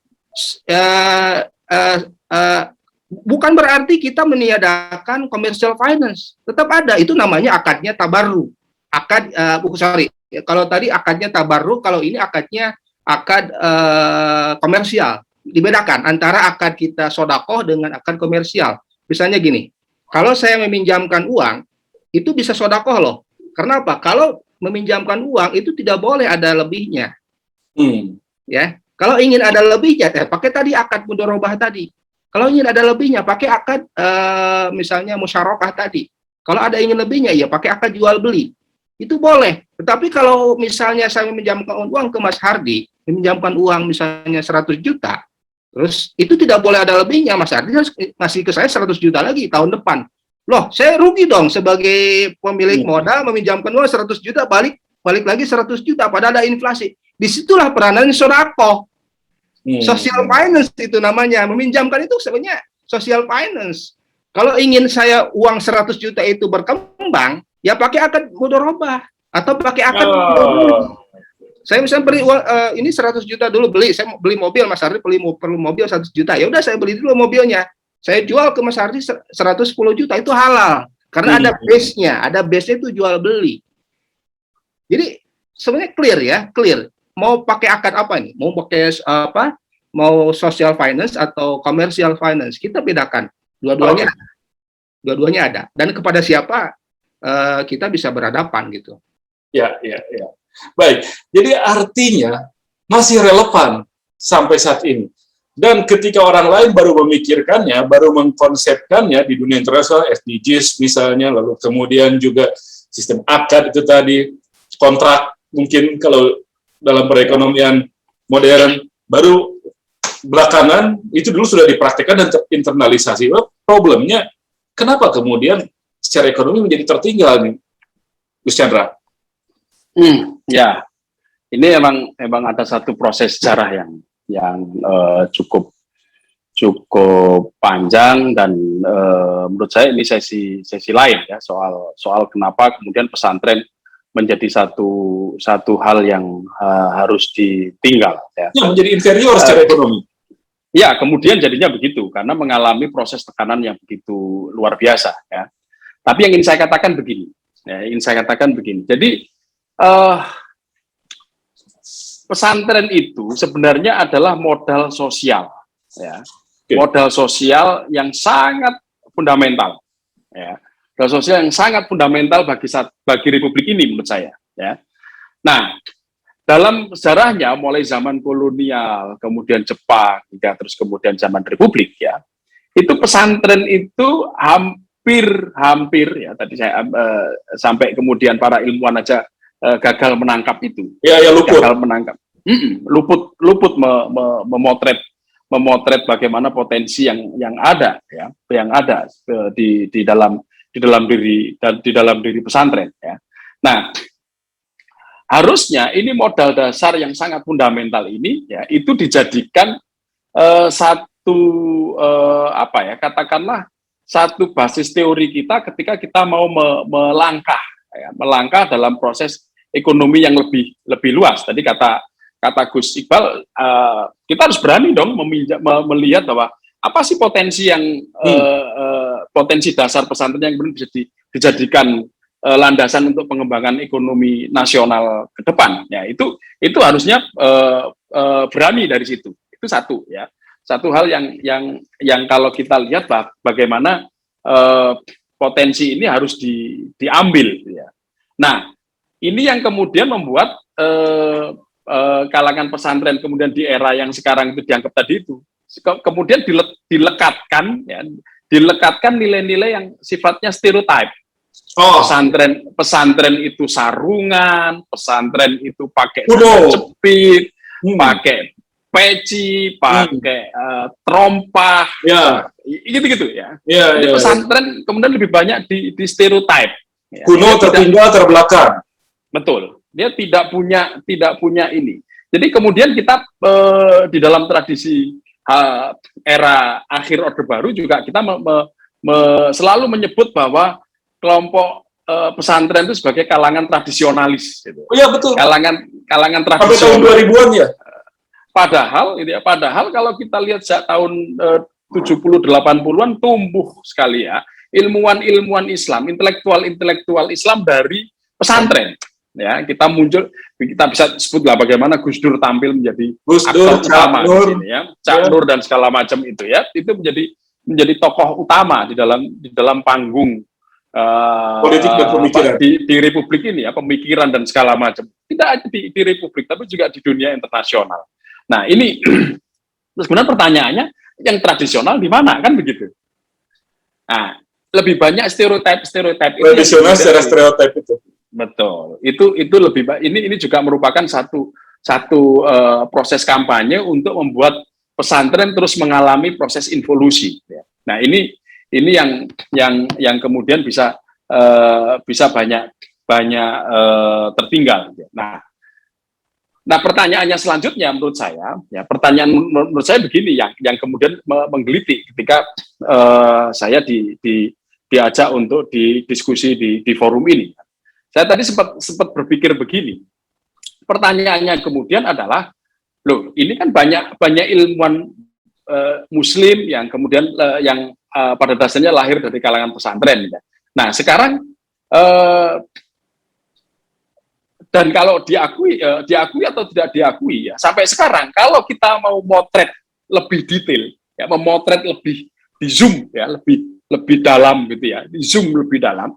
bukan berarti kita meniadakan commercial finance, tetap ada. Itu namanya akadnya tabarru. Kalau tadi akadnya tabarru, kalau ini akad komersial. Dibedakan antara akad kita sodakoh dengan akad komersial. Misalnya gini, kalau saya meminjamkan uang, itu bisa sodakoh loh. Kenapa? Kalau meminjamkan uang itu tidak boleh ada lebihnya. Ya, kalau ingin ada lebihnya, pakai tadi akad mudorobah tadi. Kalau ingin ada lebihnya, pakai akad misalnya musyarakah tadi. Kalau ada ingin lebihnya, ya pakai akad jual beli. Itu boleh. Tetapi kalau misalnya saya meminjamkan uang ke Mas Hardi, meminjamkan uang misalnya 100 juta, terus itu tidak boleh ada lebihnya, Mas Hardi ngasih ke saya 100 juta lagi tahun depan. Loh, saya rugi dong sebagai pemilik modal meminjamkan uang 100 juta, balik lagi 100 juta, padahal ada inflasi. Disitulah peranan sodako. Social finance itu namanya. Meminjamkan itu sebenarnya social finance. Kalau ingin saya uang 100 juta itu berkembang, ya pakai akad mudorobah atau pakai akad saya misalnya beli uang ini 100 juta dulu saya beli mobil, Mas Hardi perlu mobil 100 juta. Ya udah saya beli dulu mobilnya. Saya jual ke Mas Hardi 110 juta, itu halal. Karena ada base-nya itu jual beli. Jadi sebenarnya clear. Mau pakai akad apa nih? Mau pakai mau social finance atau commercial finance? Kita bedakan. Dua-duanya ada. Dan kepada siapa kita bisa berhadapan gitu. Ya. Baik. Jadi artinya masih relevan sampai saat ini. Dan ketika orang lain baru memikirkannya, baru mengkonsepkannya di dunia internasional, SDGs misalnya, lalu kemudian juga sistem akad itu tadi, kontrak mungkin kalau dalam perekonomian modern, baru belakangan itu dulu sudah dipraktikkan dan terinternalisasi. Problemnya, kenapa kemudian secara ekonomi menjadi tertinggal nih, Gus Chandra? Ya, ini emang ada satu proses sejarah yang cukup panjang dan menurut saya ini sesi lain ya soal kenapa kemudian pesantren menjadi satu hal yang harus ditinggal ya. Menjadi inferior secara ekonomi. Ya, kemudian jadinya begitu karena mengalami proses tekanan yang begitu luar biasa ya. Tapi yang ingin saya katakan begini. Jadi pesantren itu sebenarnya adalah modal sosial, ya. Modal sosial yang sangat fundamental, ya. Modal sosial yang sangat fundamental bagi Republik ini menurut saya, ya. Nah, dalam sejarahnya mulai zaman kolonial, kemudian Jepang, hingga terus kemudian zaman Republik, ya, itu pesantren itu hampir ya, tadi saya sampai kemudian para ilmuwan aja gagal menangkap itu. Ya, luput. Gagal menangkap. Luput memotret bagaimana potensi yang ada, ya, yang ada di dalam diri pesantren, ya. Nah, harusnya ini modal dasar yang sangat fundamental ini, ya, itu dijadikan satu katakanlah satu basis teori kita ketika kita mau melangkah dalam proses ekonomi yang lebih luas. Tadi kata Gus Iqbal, kita harus berani dong melihat bahwa apa sih potensi yang potensi dasar pesantren yang benar bisa dijadikan landasan untuk pengembangan ekonomi nasional ke depan. Ya, itu harusnya berani dari situ. Itu satu, ya. Satu hal yang kalau kita lihat bagaimana potensi ini harus diambil, ya. Nah, ini yang kemudian membuat kalangan pesantren kemudian di era yang sekarang itu dianggap tadi itu kemudian dilekatkan nilai-nilai yang sifatnya stereotip. Pesantren itu sarungan, pesantren itu pakai cepit, pakai peci, pakai terompah, ya, gitu-gitu, ya. Jadi pesantren kemudian lebih banyak di stereotip. Ya. Kuno, tertinggal, terbelakang. Betul. Dia tidak punya ini. Jadi kemudian kita di dalam tradisi era akhir Orde Baru juga kita selalu menyebut bahwa kelompok pesantren itu sebagai kalangan tradisionalis. Gitu. Oh iya, betul. Kalangan Sampai tradisionalis. tahun 2000-an ya. Padahal kalau kita lihat sejak tahun 70-80-an tumbuh sekali, ya, ilmuwan Islam, intelektual Islam dari pesantren. Ya, kita bisa sebutlah bagaimana Gus Dur tampil menjadi aktor utama di sini, ya. Cak Nur dan segala macam itu, ya. Itu menjadi tokoh utama di dalam panggung politik dan pemikiran di Republik ini, ya, pemikiran dan segala macam. Tidak hanya di Republik tapi juga di dunia internasional. Nah, ini sebenarnya pertanyaannya yang tradisional di mana, kan begitu. Nah, lebih banyak stereotip tradisional secara stereotip itu. Betul. Itu lebih banyak. Ini juga merupakan satu proses kampanye untuk membuat pesantren terus mengalami proses involusi. Nah, ini yang kemudian bisa banyak tertinggal. Nah, pertanyaannya selanjutnya menurut saya begini yang kemudian menggelitik ketika saya diajak untuk didiskusi di forum ini. Saya tadi sempat berpikir begini. Pertanyaannya kemudian adalah, loh, ini kan banyak ilmuwan Muslim yang kemudian yang pada dasarnya lahir dari kalangan pesantren. Ya. Nah, sekarang dan kalau diakui atau tidak diakui, ya, sampai sekarang kalau kita mau motret lebih detail, ya, memotret lebih di zoom, ya, lebih dalam gitu, ya, di zoom lebih dalam,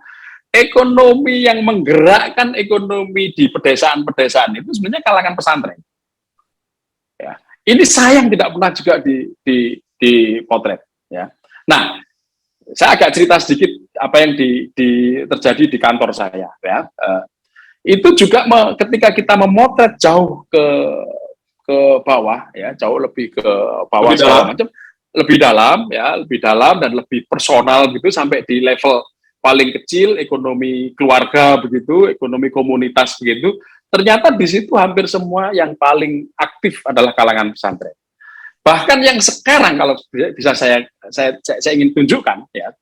ekonomi yang menggerakkan ekonomi di pedesaan-pedesaan itu sebenarnya kalangan pesantren. Ya, ini sayang tidak pernah juga dipotret. Ya. Nah, saya agak cerita sedikit apa yang terjadi di kantor saya. Ya. Itu juga ketika kita memotret jauh ke bawah, ya, jauh lebih ke bawah segala macam, lebih dalam dan lebih personal gitu sampai di level paling kecil, ekonomi keluarga begitu, ekonomi komunitas begitu. Ternyata di situ hampir semua yang paling aktif adalah kalangan pesantren. Bahkan yang sekarang kalau bisa saya ingin tunjukkan, ya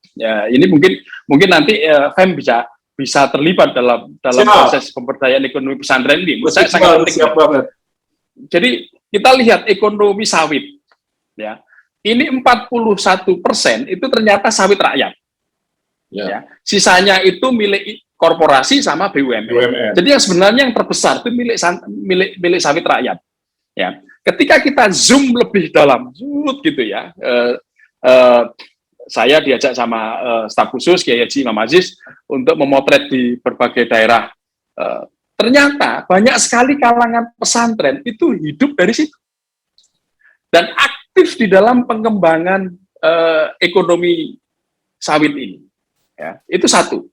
ini mungkin nanti FEM bisa terlibat dalam proses pemberdayaan ekonomi pesantren ini. Menurut saya sangat penting. Jadi kita lihat ekonomi sawit, ya. Ini 41% itu ternyata sawit rakyat. Ya. Sisanya itu milik korporasi sama BUMN. BUMN. Jadi yang sebenarnya yang terbesar itu milik sawit rakyat. Ya, ketika kita zoom lebih dalam, gitu ya, saya diajak sama staf khusus Kiai Haji Imam Aziz untuk memotret di berbagai daerah. Ternyata banyak sekali kalangan pesantren itu hidup dari situ dan aktif di dalam pengembangan ekonomi sawit ini. Ya, itu satu.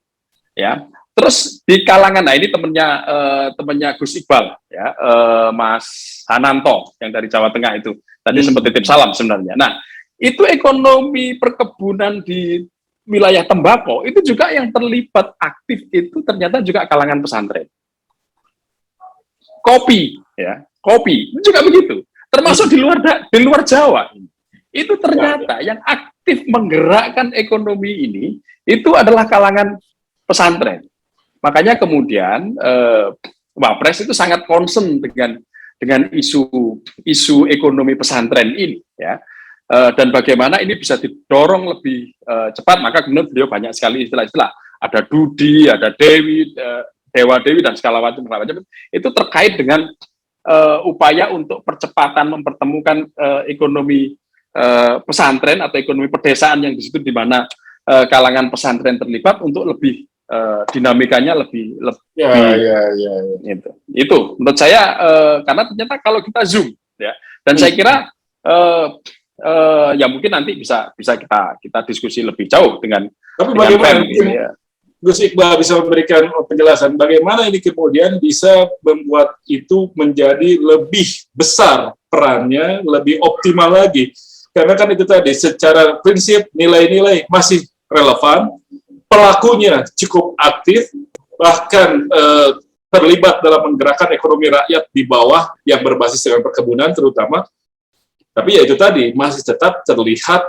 Ya, terus di kalangan, nah ini temennya Gus Iqbal, ya, Mas Hananto yang dari Jawa Tengah itu tadi sempat titip salam sebenarnya. Nah, itu ekonomi perkebunan di wilayah tembakau itu juga yang terlibat aktif itu ternyata juga kalangan pesantren. Kopi, ya, kopi juga begitu. Termasuk di luar Jawa, itu ternyata yang aktif menggerakkan ekonomi ini itu adalah kalangan pesantren. Makanya kemudian Wapres itu sangat concern dengan isu ekonomi pesantren ini, ya. Dan bagaimana ini bisa didorong lebih cepat. Maka kemudian beliau banyak sekali istilah-istilah. Ada Dudi, ada Dewi, Dewa Dewi dan segala macam itu terkait dengan upaya untuk percepatan mempertemukan ekonomi pesantren atau ekonomi pedesaan yang di situ di mana kalangan pesantren terlibat untuk lebih dinamikanya lebih itu menurut saya karena ternyata kalau kita zoom, ya, dan saya kira ya mungkin nanti bisa kita diskusi lebih jauh dengan bagaimana ya. Gus Iqbal bisa memberikan penjelasan bagaimana ini kemudian bisa membuat itu menjadi lebih besar perannya, lebih optimal lagi. Karena kan itu tadi, secara prinsip nilai-nilai masih relevan, pelakunya cukup aktif, bahkan terlibat dalam menggerakkan ekonomi rakyat di bawah yang berbasis dengan perkebunan terutama. Tapi ya itu tadi, masih tetap terlihat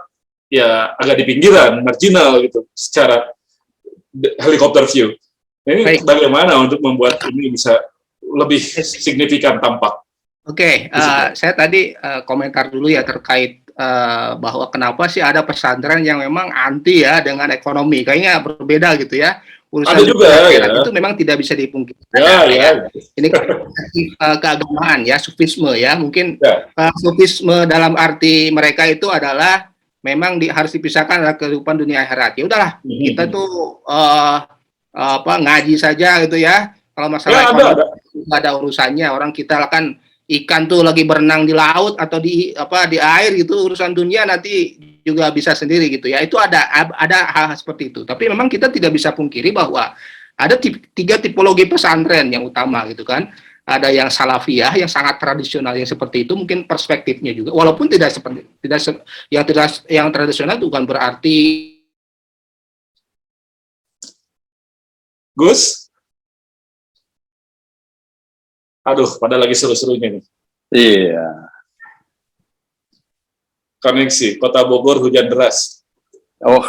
ya agak di pinggiran, marginal gitu, secara helikopter view. Ini bagaimana untuk membuat ini bisa lebih signifikan tampak? Oke, saya tadi komentar dulu ya terkait bahwa kenapa sih ada pesantren yang memang anti ya dengan ekonomi. Kayaknya berbeda gitu ya. Urusan ada juga ya. Itu memang tidak bisa dipungkiri. Ya. Ini keagamaan ya, sufisme ya. Mungkin sufisme dalam arti mereka itu adalah memang harus dipisahkan dari kehidupan dunia akhirat. Ya udahlah, kita tuh ngaji saja gitu ya. Kalau masalah ekonomi nggak ada urusannya. Orang kita kan ikan tuh lagi berenang di laut atau di air gitu, urusan dunia nanti juga bisa sendiri gitu ya. Itu ada hal seperti itu. Tapi memang kita tidak bisa pungkiri bahwa ada tiga tipologi pesantren yang utama gitu kan. Ada yang salafiyah yang sangat tradisional yang seperti itu, mungkin perspektifnya juga walaupun yang tradisional itu bukan berarti. Gus, aduh, pada lagi seru-serunya nih. Iya. Koneksi Kota Bogor hujan deras. Oh,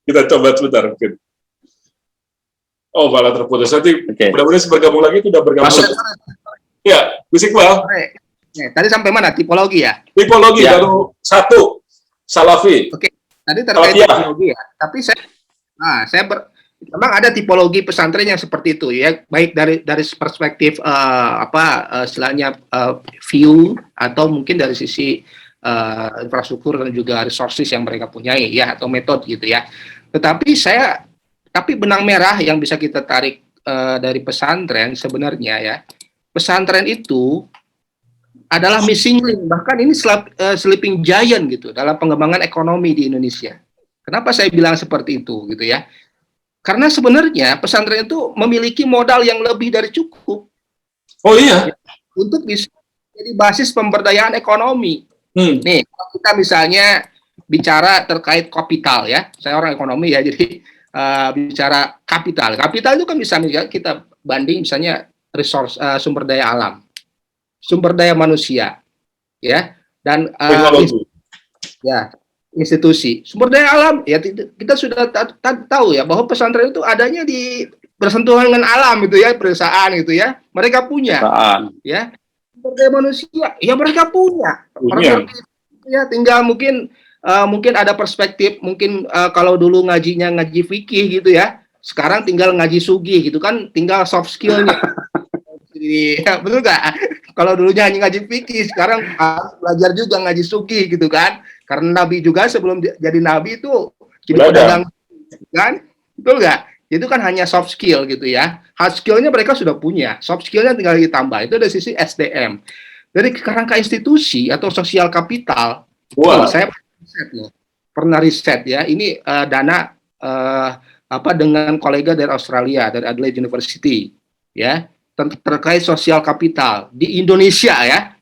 kita coba sebentar mungkin. Oh, malah terputus. Nanti mudah-mudahan bergabung lagi, itu udah bergabung. Ya, Gus Iqbal. Tadi sampai mana? Tipologi ya? Tipologi ya. Baru satu, Salafi. Oke, tadi terkait tipologi ya. Tapi memang ada tipologi pesantren yang seperti itu ya, baik dari perspektif istilahnya view atau mungkin dari sisi infrastruktur dan juga resources yang mereka punyai ya, atau metode gitu ya. Tapi benang merah yang bisa kita tarik dari pesantren sebenarnya ya, pesantren itu adalah missing link, bahkan ini sleeping giant gitu dalam pengembangan ekonomi di Indonesia. Kenapa saya bilang seperti itu gitu ya? Karena sebenarnya pesantren itu memiliki modal yang lebih dari cukup. Oh iya. Untuk bisa jadi basis pemberdayaan ekonomi. Nih, kalau kita misalnya bicara terkait kapital ya, saya orang ekonomi ya, jadi bicara kapital itu kan bisa kita banding misalnya resource, sumber daya alam, sumber daya manusia, ya, dan institusi. Sumber daya alam ya, kita sudah tahu ya bahwa pesantren itu adanya di bersentuhan dengan alam itu ya, pedesaan gitu ya, mereka punya ya. Sumber daya manusia ya mereka punya. Ya tinggal mungkin mungkin ada perspektif, mungkin kalau dulu ngajinya ngaji fikih gitu ya, sekarang tinggal ngaji sugih gitu kan, tinggal soft skillnya. Iya, betul nggak? Kalau dulunya hanya ngaji fikih, sekarang harus belajar juga ngaji sugih gitu kan? Karena Nabi juga sebelum jadi Nabi itu jadi pedagang kan? Betul nggak? Itu kan hanya soft skill gitu ya. Hard skillnya mereka sudah punya, soft skillnya tinggal ditambah. Itu dari sisi SDM. Dari kerangka institusi atau sosial kapital, saya pernah riset ya. Ini dana dengan kolega dari Australia, dari Adelaide University, ya, terkait sosial kapital di Indonesia ya,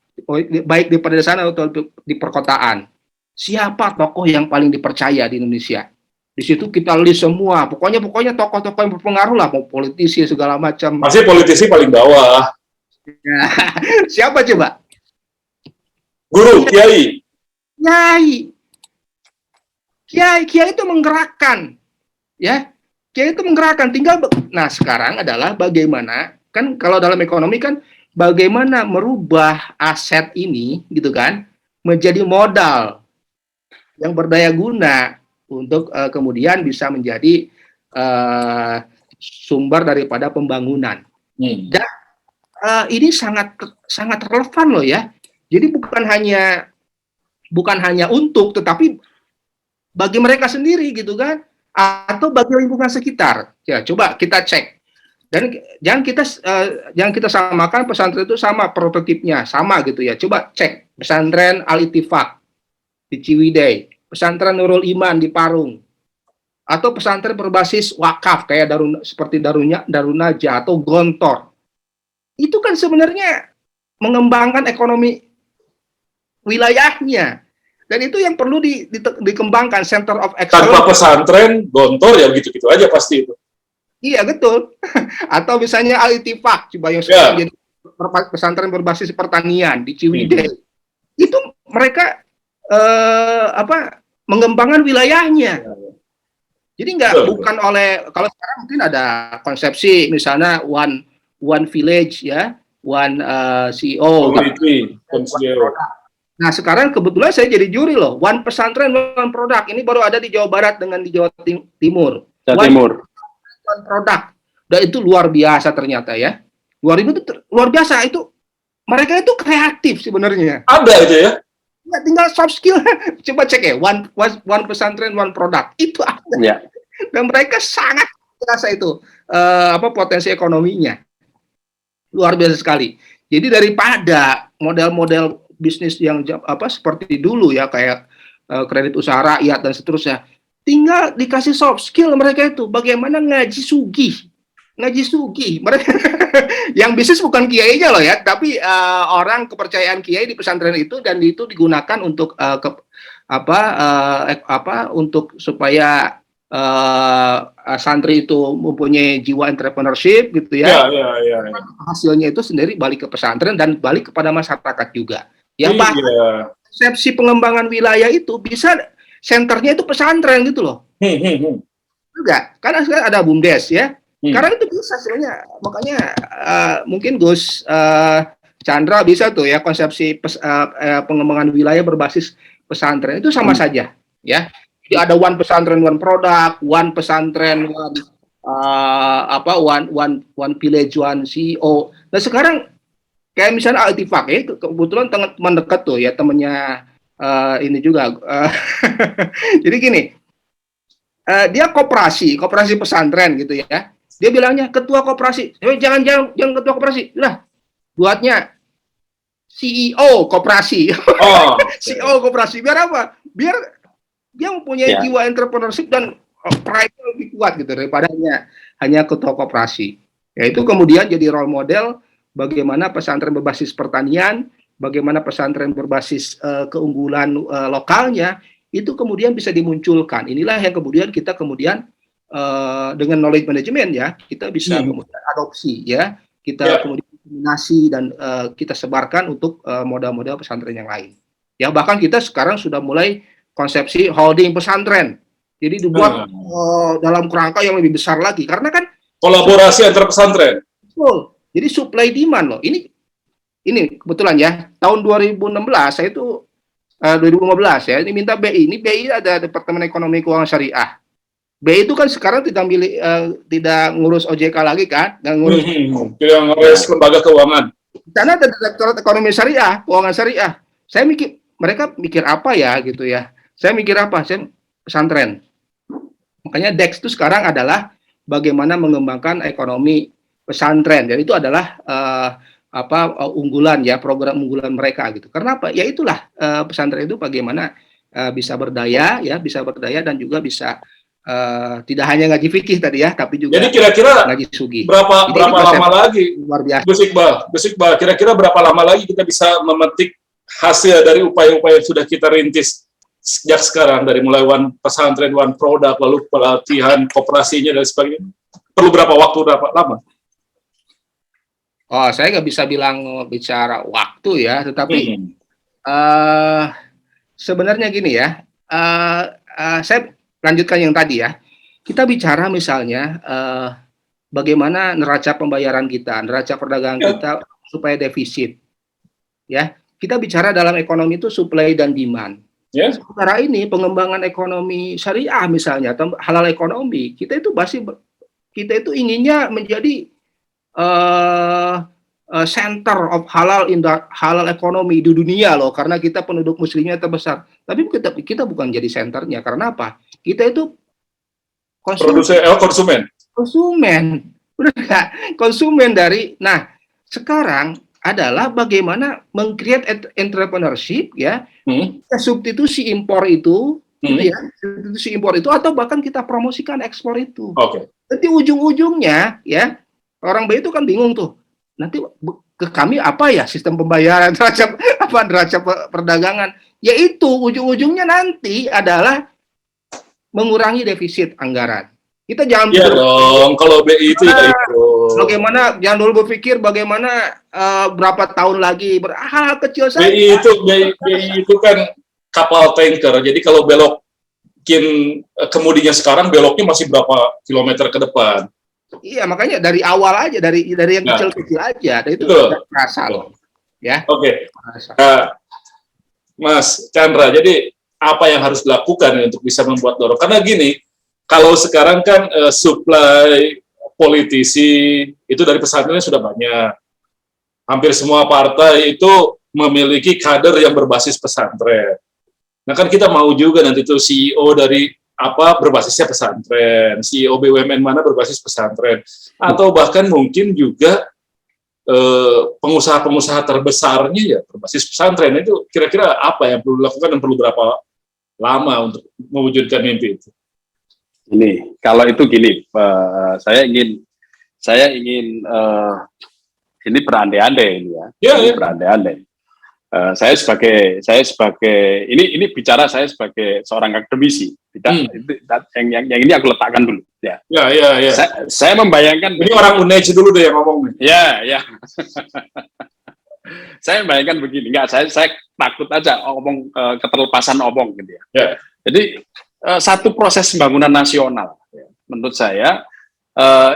baik di pedesaan atau di perkotaan. Siapa tokoh yang paling dipercaya di Indonesia? Di situ kita list semua, pokoknya tokoh-tokoh yang berpengaruh lah, mau politisi segala macam. Masih politisi paling bawah. Ya. Siapa coba? Guru, kiai. Kiai itu menggerakkan, ya. Kiai itu menggerakkan. Nah sekarang adalah bagaimana, kan kalau dalam ekonomi kan bagaimana merubah aset ini, gitu kan, menjadi modal yang berdaya guna untuk kemudian bisa menjadi sumber daripada pembangunan. Dan ini sangat relevan loh ya. Jadi bukan hanya untuk, tetapi bagi mereka sendiri gitu kan, atau bagi lingkungan sekitar. Ya coba kita cek. Dan jangan kita samakan pesantren itu sama prototipnya, sama gitu ya. Coba cek pesantren Al-Ittifaq di Ciwidey, pesantren Nurul Iman di Parung, atau pesantren berbasis wakaf kayak seperti Darunajah atau Gontor. Itu kan sebenarnya mengembangkan ekonomi wilayahnya, dan itu yang perlu dikembangkan, center of excellence. Tanpa pesantren Gontor ya gitu-gitu aja pasti itu. Iya betul. Atau misalnya Al-Ittifaq coba yang jadi pesantren berbasis pertanian di Ciwidey. Itu mereka mengembangkan wilayahnya. Jadi bukan oleh, kalau sekarang mungkin ada konsepsi misalnya one village ya, one CEO. Nah sekarang kebetulan saya jadi juri loh, one pesantren one product. Ini baru ada di Jawa Barat dengan di Jawa Timur. One product. Dan itu luar biasa ternyata ya. 2000 itu luar biasa, itu mereka itu kreatif sebenarnya. Ada aja ya. Ya, tinggal soft skill. Coba cek ya, one pesantren one product itu ada. Ya. Dan mereka sangat biasa itu potensi ekonominya luar biasa sekali. Jadi daripada model-model bisnis yang seperti dulu ya, kayak kredit usaha rakyat dan seterusnya, tinggal dikasih soft skill mereka itu bagaimana ngaji sugih mereka. Yang bisnis bukan kiainya loh ya, tapi orang kepercayaan kiai di pesantren itu, dan itu digunakan untuk untuk supaya santri itu mempunyai jiwa entrepreneurship gitu ya. Hasilnya itu sendiri balik ke pesantren dan balik kepada masyarakat juga. Yang bahkan konsepsi pengembangan wilayah itu bisa senternya itu pesantren gitu loh. Enggak, karena sekarang ada BUMDes ya. Karena itu bisa sebenarnya, makanya mungkin Gus Chandra bisa tuh ya, konsepsi pengembangan wilayah berbasis pesantren itu sama saja ya. Jadi ada one pesantren one product, one pesantren one village one CEO. Nah sekarang kayak misalnya Al-Ittifaq ya, kebetulan teman dekat tuh ya, temennya ini juga. Jadi gini, dia koperasi pesantren gitu ya. Dia bilangnya ketua koperasi, jangan ketua koperasi, lah buatnya CEO koperasi. CEO koperasi, biar apa? Biar dia mempunyai jiwa entrepreneurship dan pride lebih kuat gitu daripada hanya ketua koperasi. Ya itu kemudian jadi role model bagaimana pesantren berbasis pertanian, bagaimana pesantren berbasis keunggulan lokalnya itu kemudian bisa dimunculkan. Inilah yang kemudian kita dengan knowledge management ya, kita bisa kemudian adopsi ya, kita kemudian kombinasi dan kita sebarkan untuk modal-modal pesantren yang lain. Ya bahkan kita sekarang sudah mulai konsepsi holding pesantren. Jadi dibuat dalam kerangka yang lebih besar lagi, karena kan kolaborasi antar pesantren. Betul. Jadi supply demand loh. Ini kebetulan ya, tahun 2016 saya itu 2015 ya. Ini minta BI. Ini BI ada Departemen Ekonomi Keuangan Syariah. BI itu kan sekarang tidak ngurus OJK lagi kan, nggak ngurus. Tidak ngurus lembaga keuangan. Karena ada Direktorat Ekonomi Syariah, Keuangan Syariah. Saya mikir, mereka mikir apa ya gitu ya. Saya mikir apa? Saya pesantren. Makanya DEX itu sekarang adalah bagaimana mengembangkan ekonomi pesantren. Dan itu adalah unggulan ya, program unggulan mereka gitu. Karena apa? Ya itulah pesantren itu bagaimana bisa berdaya dan juga bisa tidak hanya ngaji fikih tadi ya, tapi juga jadi kira-kira ngaji sugi. Berapa lama lagi luar biasa. Gus Iqbal, kira-kira berapa lama lagi kita bisa memetik hasil dari upaya-upaya yang sudah kita rintis sejak sekarang, dari mulai one pesantren, one product, lalu pelatihan, kooperasinya dan sebagainya? Perlu berapa lama? Oh, saya nggak bisa bicara waktu ya, tetapi sebenarnya gini ya, saya lanjutkan yang tadi ya. Kita bicara misalnya bagaimana neraca pembayaran kita, neraca perdagangan kita supaya defisit. Ya, kita bicara dalam ekonomi itu supply dan demand. Sementara ini pengembangan ekonomi syariah misalnya atau halal ekonomi, kita itu inginnya menjadi center of halal ekonomi di dunia loh, karena kita penduduk muslimnya terbesar. Tapi kita bukan jadi senternya. Karena apa? Kita itu konsumen. Benar nggak? Konsumen dari. Nah, sekarang adalah bagaimana meng-create entrepreneurship ya, substitusi impor itu, gitu ya, substitusi impor itu, atau bahkan kita promosikan ekspor itu. Nanti ujung-ujungnya ya, orang BI itu kan bingung tuh. Nanti ke kami apa ya sistem pembayaran, neraca perdagangan, yaitu ujung-ujungnya nanti adalah mengurangi defisit anggaran. Kita jangan dong, kalau BI itu ya itu. Bagaimana, jangan dulu berpikir bagaimana berapa tahun lagi, hal kecil saja. BI itu kan kapal tanker, jadi kalau belokin kemudinya sekarang, beloknya masih berapa kilometer ke depan. Iya, makanya dari awal aja, dari yang kecil-kecil aja, dan itu terasa loh. Ya. Oke. Mas Chandra, jadi apa yang harus dilakukan untuk bisa membuat dorong? Karena gini, kalau sekarang kan supply politisi itu dari pesantren sudah banyak. Hampir semua partai itu memiliki kader yang berbasis pesantren. Nah kan kita mau juga nanti tuh CEO dari berbasisnya pesantren, CEO BUMN mana berbasis pesantren, atau bahkan mungkin juga pengusaha-pengusaha terbesarnya ya berbasis pesantren. Itu kira-kira apa yang perlu dilakukan dan perlu berapa lama untuk mewujudkan mimpi itu? Ini kalau itu gini, saya ingin ini berandai-andai ini ya, berandai-andai. Saya sebagai ini bicara saya sebagai seorang akademisi, tidak yang ini aku letakkan dulu ya. Ya. Saya membayangkan ini orang UNEJ dulu deh yang ngomong nih. Ya. Saya membayangkan begini, saya takut aja ngomong keterlepasan omong gitu ya. Jadi satu proses pembangunan nasional, ya, menurut saya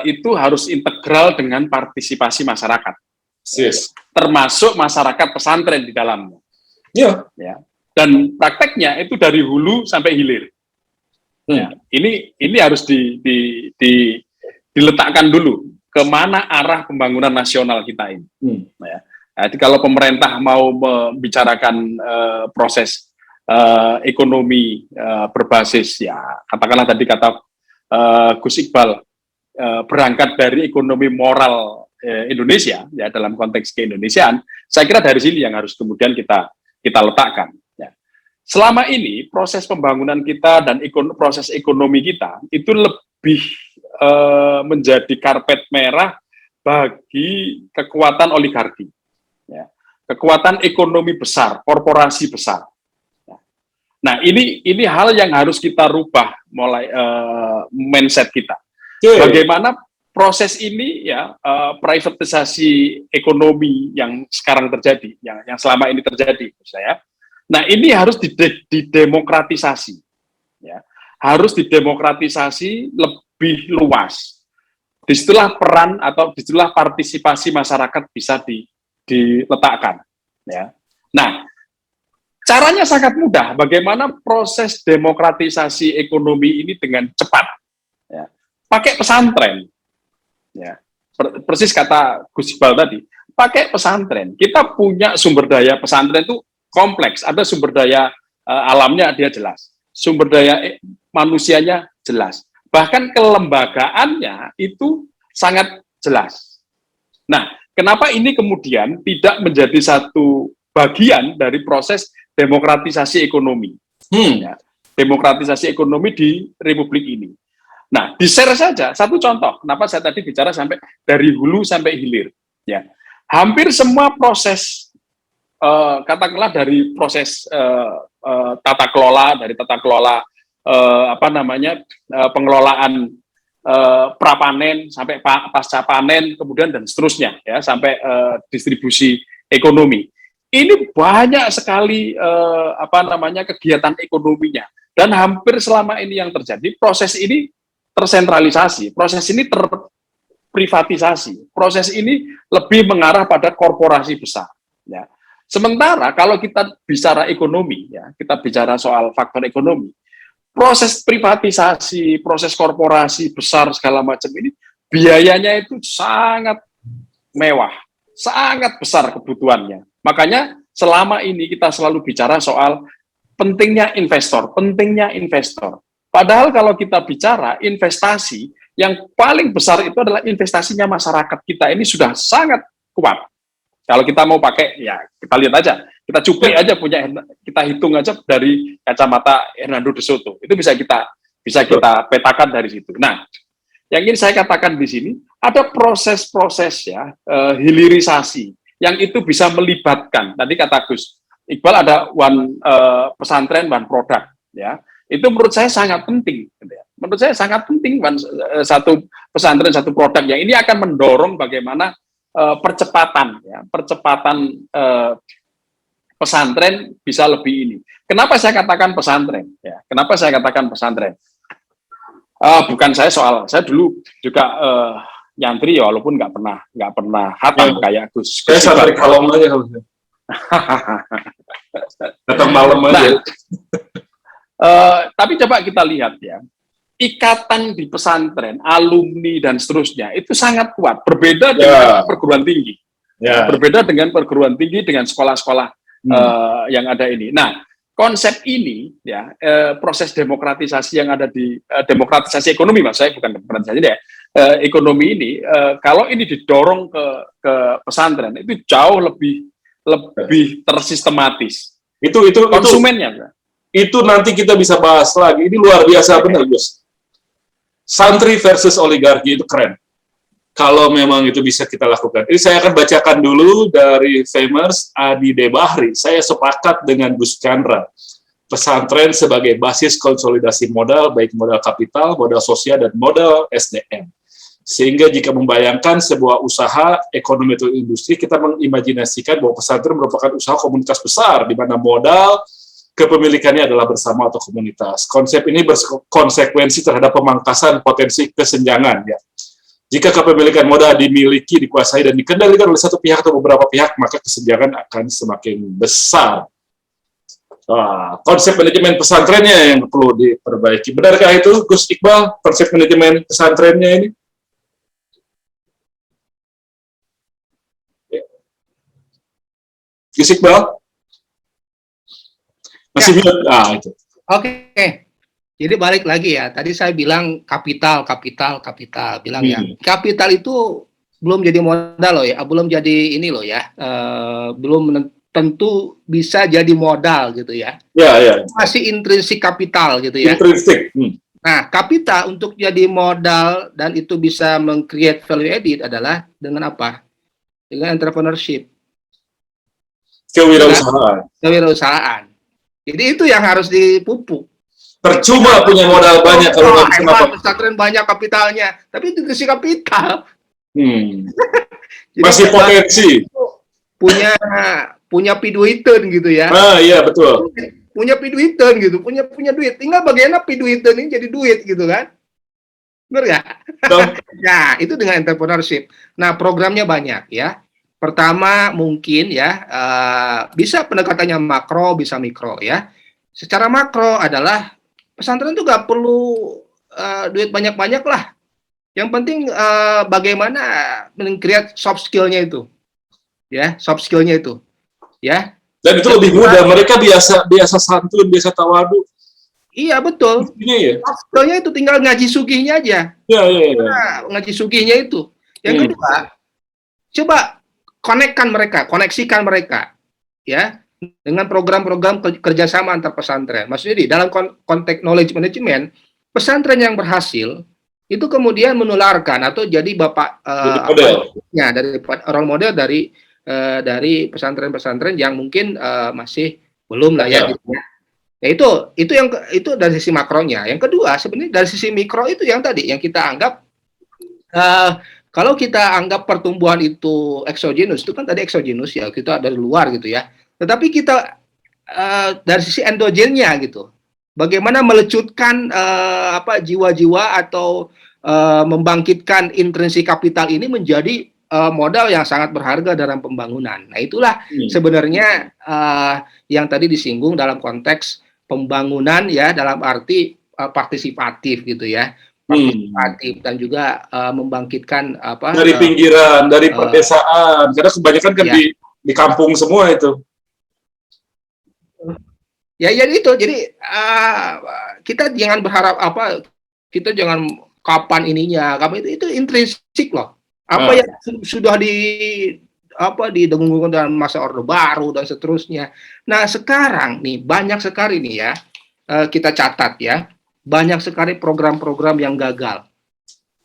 itu harus integral dengan partisipasi masyarakat, termasuk masyarakat pesantren di dalamnya. Ya. Dan prakteknya itu dari hulu sampai hilir. Ya. Ini harus diletakkan dulu kemana arah pembangunan nasional kita ini. Ya. Jadi kalau pemerintah mau membicarakan proses ekonomi berbasis ya katakanlah tadi kata Gus Iqbal berangkat dari ekonomi moral Indonesia ya dalam konteks keindonesiaan, saya kira dari sini yang harus kemudian kita letakkan ya. Selama ini proses pembangunan kita dan proses ekonomi kita itu lebih menjadi karpet merah bagi kekuatan oligarki ya. Kekuatan ekonomi besar, korporasi besar. Nah, ini hal yang harus kita rubah mulai mindset kita. Bagaimana proses ini ya privatisasi ekonomi yang sekarang terjadi, yang selama ini terjadi, saya. Nah, ini harus didemokratisasi, ya, harus didemokratisasi lebih luas. Disitulah peran atau disitulah partisipasi masyarakat bisa diletakkan, ya. Nah. Caranya sangat mudah. Bagaimana proses demokratisasi ekonomi ini dengan cepat? Ya. Pakai pesantren. Ya. Persis kata Gus Iqbal tadi. Pakai pesantren. Kita punya sumber daya pesantren itu kompleks. Ada sumber daya alamnya dia jelas. Sumber daya manusianya jelas. Bahkan kelembagaannya itu sangat jelas. Nah, kenapa ini kemudian tidak menjadi satu bagian dari proses demokratisasi ekonomi? Ya, demokratisasi ekonomi di Republik ini. Nah, di-share saja satu contoh. Kenapa saya tadi bicara sampai dari hulu sampai hilir? Ya, hampir semua proses, katakanlah dari proses tata kelola, pengelolaan prapanen sampai pasca panen, kemudian dan seterusnya, ya, sampai distribusi ekonomi. Ini banyak sekali kegiatan ekonominya, dan hampir selama ini yang terjadi, proses ini tersentralisasi, proses ini terprivatisasi, proses ini lebih mengarah pada korporasi besar. Ya. Sementara kalau kita bicara ekonomi, ya, kita bicara soal faktor ekonomi, proses privatisasi, proses korporasi besar segala macam ini biayanya itu sangat mewah, sangat besar kebutuhannya. Makanya selama ini kita selalu bicara soal pentingnya investor, pentingnya investor. Padahal kalau kita bicara investasi, yang paling besar itu adalah investasinya masyarakat kita ini sudah sangat kuat. Kalau kita mau pakai, ya kita lihat aja, kita cuplik aja kita hitung aja dari kacamata Hernando de Soto. Itu bisa kita petakan dari situ. Nah, yang ingin saya katakan di sini ada proses-proses ya hilirisasi yang itu bisa melibatkan. Tadi kata Gus Iqbal ada pesantren, one product, ya. Itu menurut saya sangat penting. Menurut saya sangat penting satu pesantren, satu produk yang ini akan mendorong bagaimana percepatan pesantren bisa lebih ini. Kenapa saya katakan pesantren? Ya, kenapa saya katakan pesantren? Bukan saya dulu juga nyantri ya, walaupun nggak pernah hatam kayak Gus. Saya santri kalong aja kalau datang malam aja. Tapi coba kita lihat ya, ikatan di pesantren, alumni dan seterusnya itu sangat kuat. Berbeda dengan perguruan tinggi, berbeda dengan perguruan tinggi dengan sekolah-sekolah yang ada ini. Nah, konsep ini ya, proses demokratisasi yang ada di demokratisasi ekonomi, mas saya bukan demokratisasi ya, ekonomi ini, kalau ini didorong ke pesantren itu jauh lebih tersistematis. Itu konsumennya. Itu nanti kita bisa bahas lagi. Ini luar biasa benar, Gus. Santri versus oligarki itu keren. Kalau memang itu bisa kita lakukan. Ini saya akan bacakan dulu dari Famers Adi Debahri. Saya sepakat dengan Gus Chandra. Pesantren sebagai basis konsolidasi modal, baik modal kapital, modal sosial, dan modal SDM. Sehingga jika membayangkan sebuah usaha, ekonomi atau industri, kita mengimajinasikan bahwa pesantren merupakan usaha komunitas besar, di mana modal kepemilikannya adalah bersama atau komunitas. Konsep ini berkonsekuensi terhadap pemangkasan potensi kesenjangan. Ya. Jika kepemilikan modal dimiliki, dikuasai, dan dikendalikan oleh satu pihak atau beberapa pihak, maka kesenjangan akan semakin besar. Konsep manajemen pesantrennya yang perlu diperbaiki. Benarkah itu, Gus Iqbal, konsep manajemen pesantrennya ini? Gus Iqbal? Masih ya. Itu. Oke. Jadi balik lagi ya. Tadi saya bilang kapital. Bilang ya. Kapital itu belum jadi modal loh ya. Belum jadi ini loh ya. Belum tentu bisa jadi modal gitu ya. Ya. Masih intrinsik kapital gitu ya. Intrinsik. Nah, kapital untuk jadi modal dan itu bisa meng-create value added adalah dengan apa? Dengan entrepreneurship. Kewirausahaan. Jadi itu yang harus dipupuk. Percuma punya modal banyak kalau nggak bisa pesantren banyak kapitalnya, tapi itu kasih kapital. Masih potensi. Punya piduiten gitu ya. Iya betul. Punya piduiten gitu, punya duit. Tinggal bagaimana piduiten ini jadi duit gitu kan? Benar nggak? Nah, itu dengan entrepreneurship. Nah, programnya banyak ya. Pertama mungkin ya bisa pendekatannya makro, bisa mikro ya. Secara makro adalah pesantren itu nggak perlu duit banyak-banyak lah. Yang penting bagaimana men-create soft skill-nya itu, ya soft skill-nya itu, ya. Dan itu lebih mudah. Mereka biasa santun, biasa tawadu. Iya betul. Ini ya. Soft skill-nya itu tinggal ngaji sugihnya aja. Ya. Ngaji sugihnya itu. Yang kedua, coba koneksikan mereka, ya, dengan program-program kerjasama antar pesantren. Maksudnya di dalam konteks knowledge management, pesantren yang berhasil itu kemudian menularkan atau jadi dari role model dari pesantren-pesantren yang mungkin masih belum lah ya. Gitu. Ya itu dari sisi makronya. Yang kedua sebenarnya dari sisi mikro itu yang tadi yang kita anggap kalau kita anggap pertumbuhan itu eksogenus, itu kan tadi eksogenus ya, kita dari luar gitu ya. Tetapi kita dari sisi endogennya gitu, bagaimana melecutkan jiwa-jiwa atau membangkitkan intrinsik kapital ini menjadi modal yang sangat berharga dalam pembangunan. Nah itulah sebenarnya yang tadi disinggung dalam konteks pembangunan ya, dalam arti partisipatif gitu ya. Partisipatif dan juga membangkitkan dari pinggiran, dari pedesaan, karena kebanyakan kan di kampung semua itu. Ya itu, jadi kita jangan berharap kita jangan kapan itu intrinsik loh. Apa yang sudah didengungkan dalam masa Orde Baru dan seterusnya. Nah sekarang nih banyak sekali nih ya kita catat ya. Banyak sekali program-program yang gagal.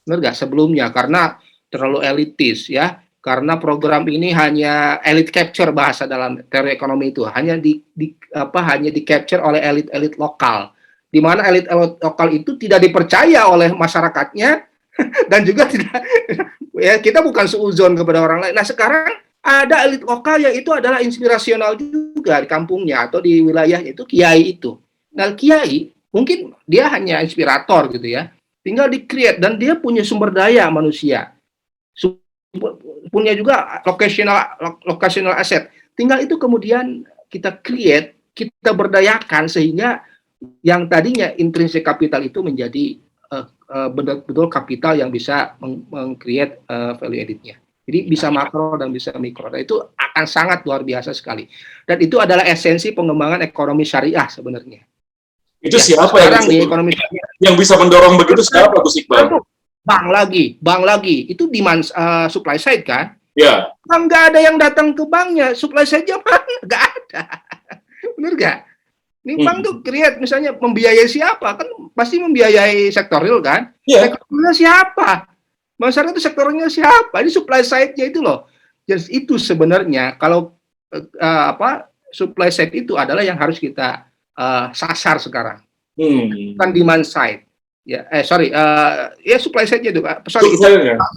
Benar nggak? Sebelumnya karena terlalu elitis ya, karena program ini hanya elite capture bahasa dalam teori ekonomi itu, hanya di capture oleh elit-elit lokal, di mana elit lokal itu tidak dipercaya oleh masyarakatnya dan juga tidak ya kita bukan seuzon kepada orang lain. Nah sekarang ada elit lokal yang itu adalah inspirasional juga di kampungnya atau di wilayahnya, itu kiai itu. Nah kiai mungkin dia hanya inspirator gitu ya, tinggal di-create dan dia punya sumber daya manusia, punya juga locational asset, tinggal itu kemudian kita create, kita berdayakan sehingga yang tadinya intrinsik kapital itu menjadi betul-betul kapital yang bisa meng-create value added-nya. Jadi bisa makro dan bisa mikro. Dan itu akan sangat luar biasa sekali. Dan itu adalah esensi pengembangan ekonomi syariah sebenarnya. Itu ya, siapa yang bisa mendorong begitu? Siapa Gus Iqbal? Bank lagi. Itu demand supply side kan? Ya. Nggak ada yang datang ke banknya, supply side-nya mana? Nggak ada. Benar nggak? Ini bank tuh create misalnya membiayai siapa? Kan pasti membiayai sektor real kan? Yeah. Sektornya siapa? Masyarakat itu sektornya siapa? Ini supply side-nya itu loh. Jadi itu sebenarnya kalau supply side itu adalah yang harus kita sasar sekarang, bukan demand side. Ya, supply side-nya itu,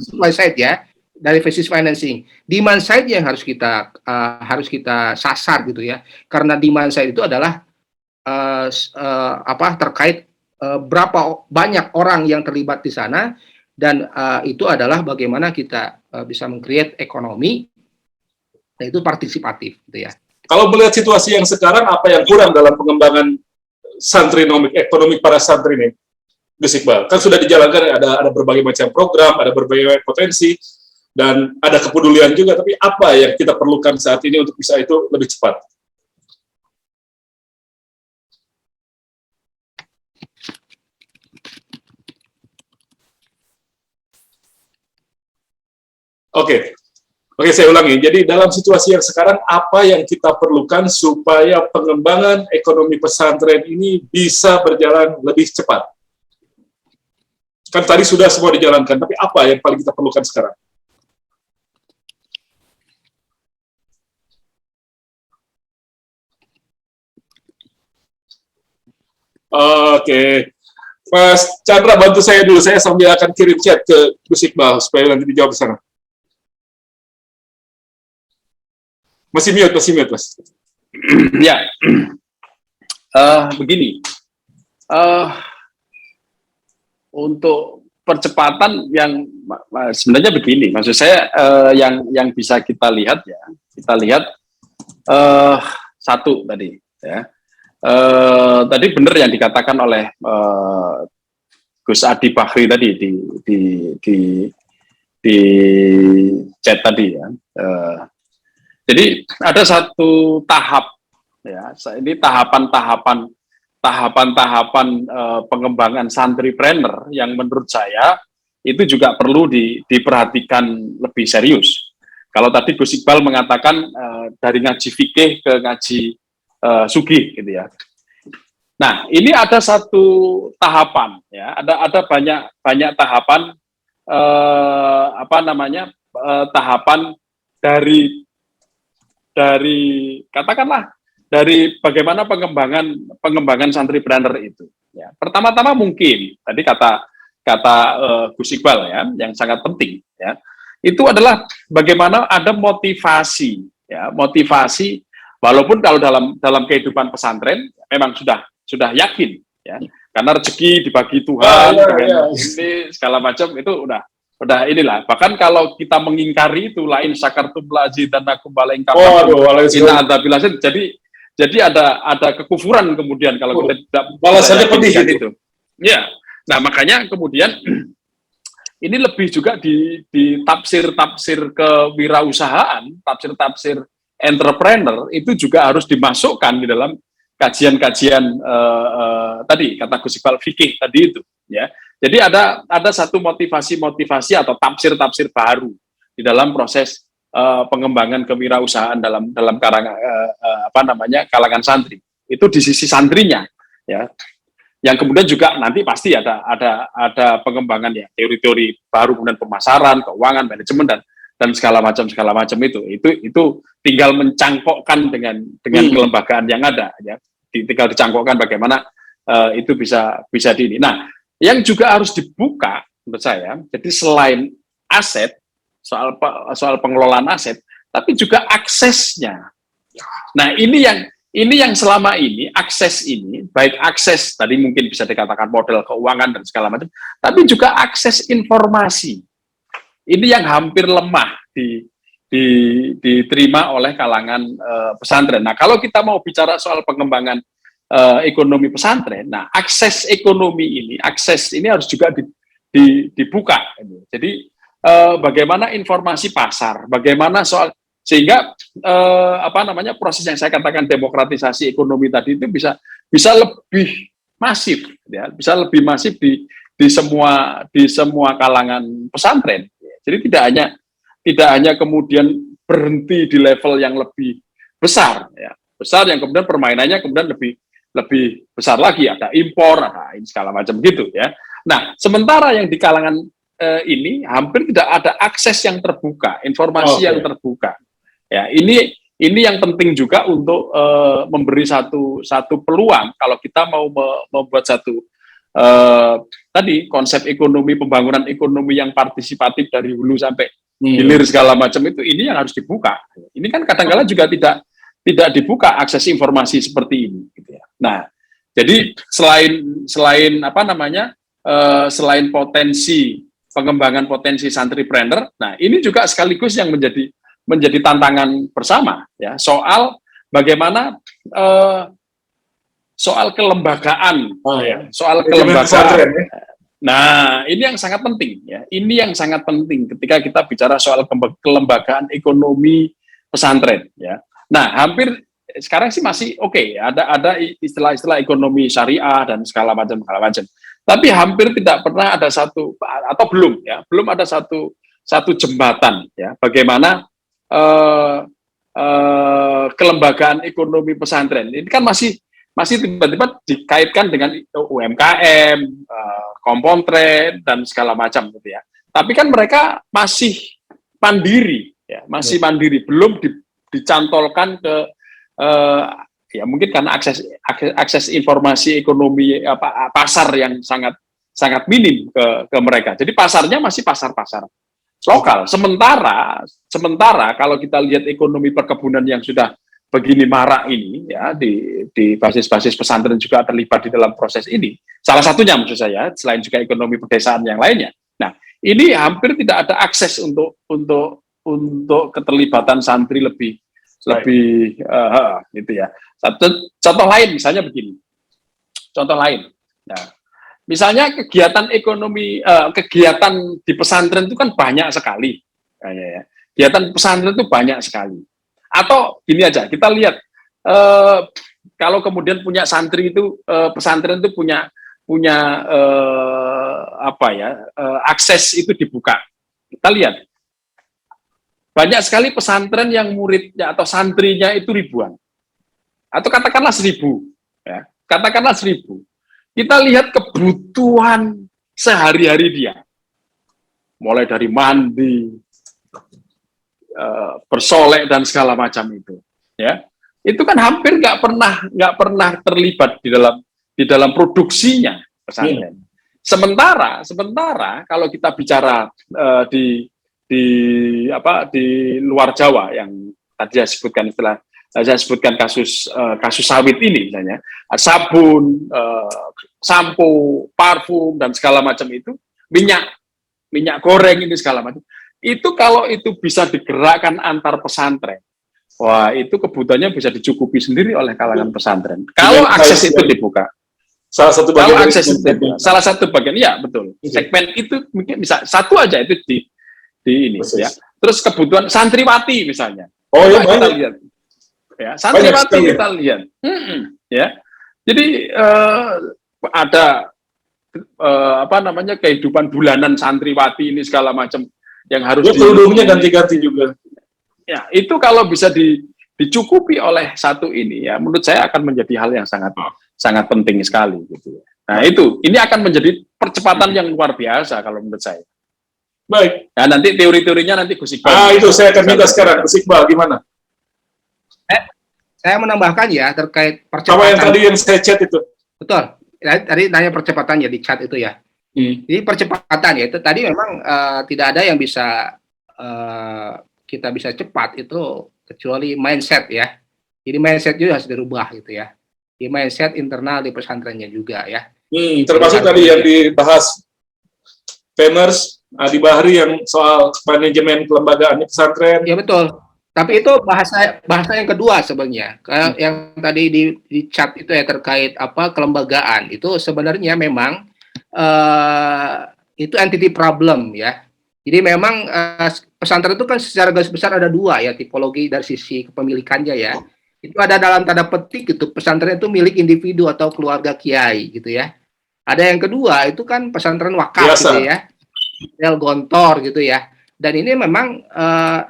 supply side ya, dari basis financing. Demand side yang harus kita sasar gitu ya, karena demand side itu adalah terkait berapa banyak orang yang terlibat di sana dan itu adalah bagaimana kita bisa meng-create ekonomi, dan itu partisipatif gitu ya. Kalau melihat situasi yang sekarang, apa yang kurang dalam pengembangan santrinomik, ekonomi para santri ini, Gus Iqbal? Kan sudah dijalankan, ada berbagai macam program, ada berbagai potensi, dan ada kepedulian juga, tapi apa yang kita perlukan saat ini untuk bisa itu lebih cepat? Oke, saya ulangi. Jadi dalam situasi yang sekarang, apa yang kita perlukan supaya pengembangan ekonomi pesantren ini bisa berjalan lebih cepat? Kan tadi sudah semua dijalankan, tapi apa yang paling kita perlukan sekarang? Oke. Mas Chandra, bantu saya dulu. Saya sambil akan kirim chat ke Gus Iqbal supaya nanti dijawab di sana. Masih mute, Mas. Ya, begini, untuk percepatan yang sebenarnya begini, maksud saya yang bisa kita lihat ya, kita lihat satu tadi ya, tadi benar yang dikatakan oleh Gus Adi Bahri tadi di chat tadi ya. Jadi ada satu tahap ya, ini tahapan-tahapan pengembangan santripreneur yang menurut saya itu juga perlu diperhatikan lebih serius. Kalau tadi Gus Iqbal mengatakan dari ngaji fikih ke ngaji sugih gitu ya. Nah, ini ada satu tahapan ya, ada banyak tahapan tahapan dari katakanlah dari bagaimana pengembangan santripreneur itu. Ya. Pertama-tama mungkin tadi kata Gus Iqbal ya, yang sangat penting ya, itu adalah bagaimana ada motivasi ya, motivasi walaupun kalau dalam kehidupan pesantren memang sudah yakin ya, karena rezeki dibagi Tuhan ini segala macam itu udah inilah. Bahkan kalau kita mengingkari itu lain syakartum lazidannakum jadi ada kekufuran kemudian kalau kita tidak balasannya pedih itu. Ya. Nah, makanya kemudian ini lebih juga di tafsir kewirausahaan, tafsir entrepreneur itu juga harus dimasukkan di dalam kajian-kajian tadi kata Gus Iqbal fikih tadi itu ya. Jadi ada satu motivasi atau tafsir baru di dalam proses pengembangan kewirausahaan dalam kalangan santri. Itu di sisi santrinya ya. Yang kemudian juga nanti pasti ada pengembangan ya, teori-teori baru, kemudian pemasaran, keuangan, manajemen dan segala macam itu tinggal mencangkokkan dengan kelembagaan yang ada ya. Tinggal dicangkokkan bagaimana itu bisa di ini. Nah, yang juga harus dibuka menurut saya, jadi selain aset, soal pengelolaan aset, tapi juga aksesnya. Nah, ini yang selama ini akses ini, baik akses tadi mungkin bisa dikatakan model keuangan dan segala macam, tapi juga akses informasi. Ini yang hampir lemah diterima oleh kalangan pesantren. Nah, kalau kita mau bicara soal pengembangan ekonomi pesantren, nah akses ini harus juga dibuka. Jadi bagaimana informasi pasar, bagaimana soal sehingga proses yang saya katakan demokratisasi ekonomi tadi itu bisa lebih masif, ya, bisa lebih masif di semua kalangan pesantren. Jadi tidak hanya kemudian berhenti di level yang lebih besar, ya, besar yang kemudian permainannya kemudian lebih besar lagi, ada impor, ada segala macam gitu ya. Nah, sementara yang di kalangan ini hampir tidak ada akses yang terbuka, informasi yang terbuka. Ya, ini yang penting juga untuk memberi satu peluang kalau kita mau membuat satu tadi konsep ekonomi, pembangunan ekonomi yang partisipatif dari hulu sampai hilir segala macam itu, ini yang harus dibuka. Ini kan kadang-kadang juga tidak dibuka akses informasi seperti ini gitu ya. Nah, jadi selain selain pengembangan potensi santripreneur, nah ini juga sekaligus yang menjadi tantangan bersama ya, soal bagaimana soal kelembagaan soal kelembagaan. Nah, ini yang sangat penting ya. Ini yang sangat penting ketika kita bicara soal kelembagaan ekonomi pesantren ya. Nah, hampir sekarang sih masih oke, ada istilah-istilah ekonomi syariah dan segala macam. Tapi hampir tidak pernah ada satu atau belum ada satu jembatan ya bagaimana kelembagaan ekonomi pesantren. Ini kan masih tiba-tiba dikaitkan dengan UMKM, kompontren dan segala macam gitu ya. Tapi kan mereka masih mandiri ya, mandiri, belum dicantolkan ke ya mungkin karena akses informasi ekonomi pasar yang sangat minim ke mereka. Jadi pasarnya masih pasar lokal. Sementara kalau kita lihat ekonomi perkebunan yang sudah begini marak ini ya di basis-basis pesantren juga terlibat di dalam proses ini. Salah satunya maksud saya, selain juga ekonomi pedesaan yang lainnya. Nah, ini hampir tidak ada akses untuk keterlibatan santri lebih gitu ya. Contoh lain misalnya begini. Contoh lain. Nah, misalnya kegiatan ekonomi, kegiatan di pesantren itu kan banyak sekali. Ya. Kegiatan pesantren itu banyak sekali. Atau gini aja, kita lihat kalau kemudian punya santri itu pesantren itu punya akses itu dibuka. Kita lihat banyak sekali pesantren yang muridnya atau santrinya itu ribuan, atau katakanlah 1.000, ya, katakanlah 1.000. Kita lihat kebutuhan sehari-hari dia, mulai dari mandi, bersolek dan segala macam itu, ya, itu kan hampir nggak pernah terlibat di dalam produksinya pesantren. Sementara kalau kita bicara di luar Jawa yang tadi saya sebutkan kasus sawit ini misalnya, sabun, sampo, parfum dan segala macam itu, minyak goreng ini segala macam. Itu kalau itu bisa digerakkan antar pesantren, wah itu kebutuhannya bisa dicukupi sendiri oleh kalangan pesantren. Kalau akses itu dibuka. Salah satu bagian, ya betul. Segmen itu mungkin bisa satu aja itu di ini ya. Terus kebutuhan santriwati misalnya. Oh ya, kita lihat. Ya, santriwati kita lihat. Ya. Jadi ada kehidupan bulanan santriwati ini segala macam yang harus kerudungnya ganti-ganti juga. Ya, itu kalau bisa dicukupi oleh satu ini ya, menurut saya akan menjadi hal yang sangat penting sekali gitu. Nah, ini akan menjadi percepatan yang luar biasa kalau menurut saya. Baik. Nah, nanti teori-teorinya nanti Gus Iqbal. Itu saya akan minta sekarang, Gus Iqbal gimana? Saya menambahkan ya terkait percepatan. Apa yang tadi yang saya chat itu? Betul. Tadi nanya percepatan ya di chat itu ya. Jadi percepatan ya itu tadi memang tidak ada yang bisa kita bisa cepat itu kecuali mindset ya. Jadi mindset juga harus dirubah gitu ya. Di mindset internal di pesantrennya juga ya. Termasuk tadi yang dibahas Peners Adi Bahri yang soal manajemen kelembagaan di pesantren. Ya betul. Tapi itu bahasa yang kedua sebenarnya. Yang tadi di chat itu ya terkait kelembagaan itu sebenarnya memang itu entity problem ya. Jadi memang pesantren itu kan secara garis besar ada dua ya tipologi dari sisi kepemilikannya ya. Itu ada dalam tanda petik itu pesantren itu milik individu atau keluarga kiai gitu ya. Ada yang kedua itu kan pesantren wakaf gitu ya. Del gontor gitu ya. Dan ini memang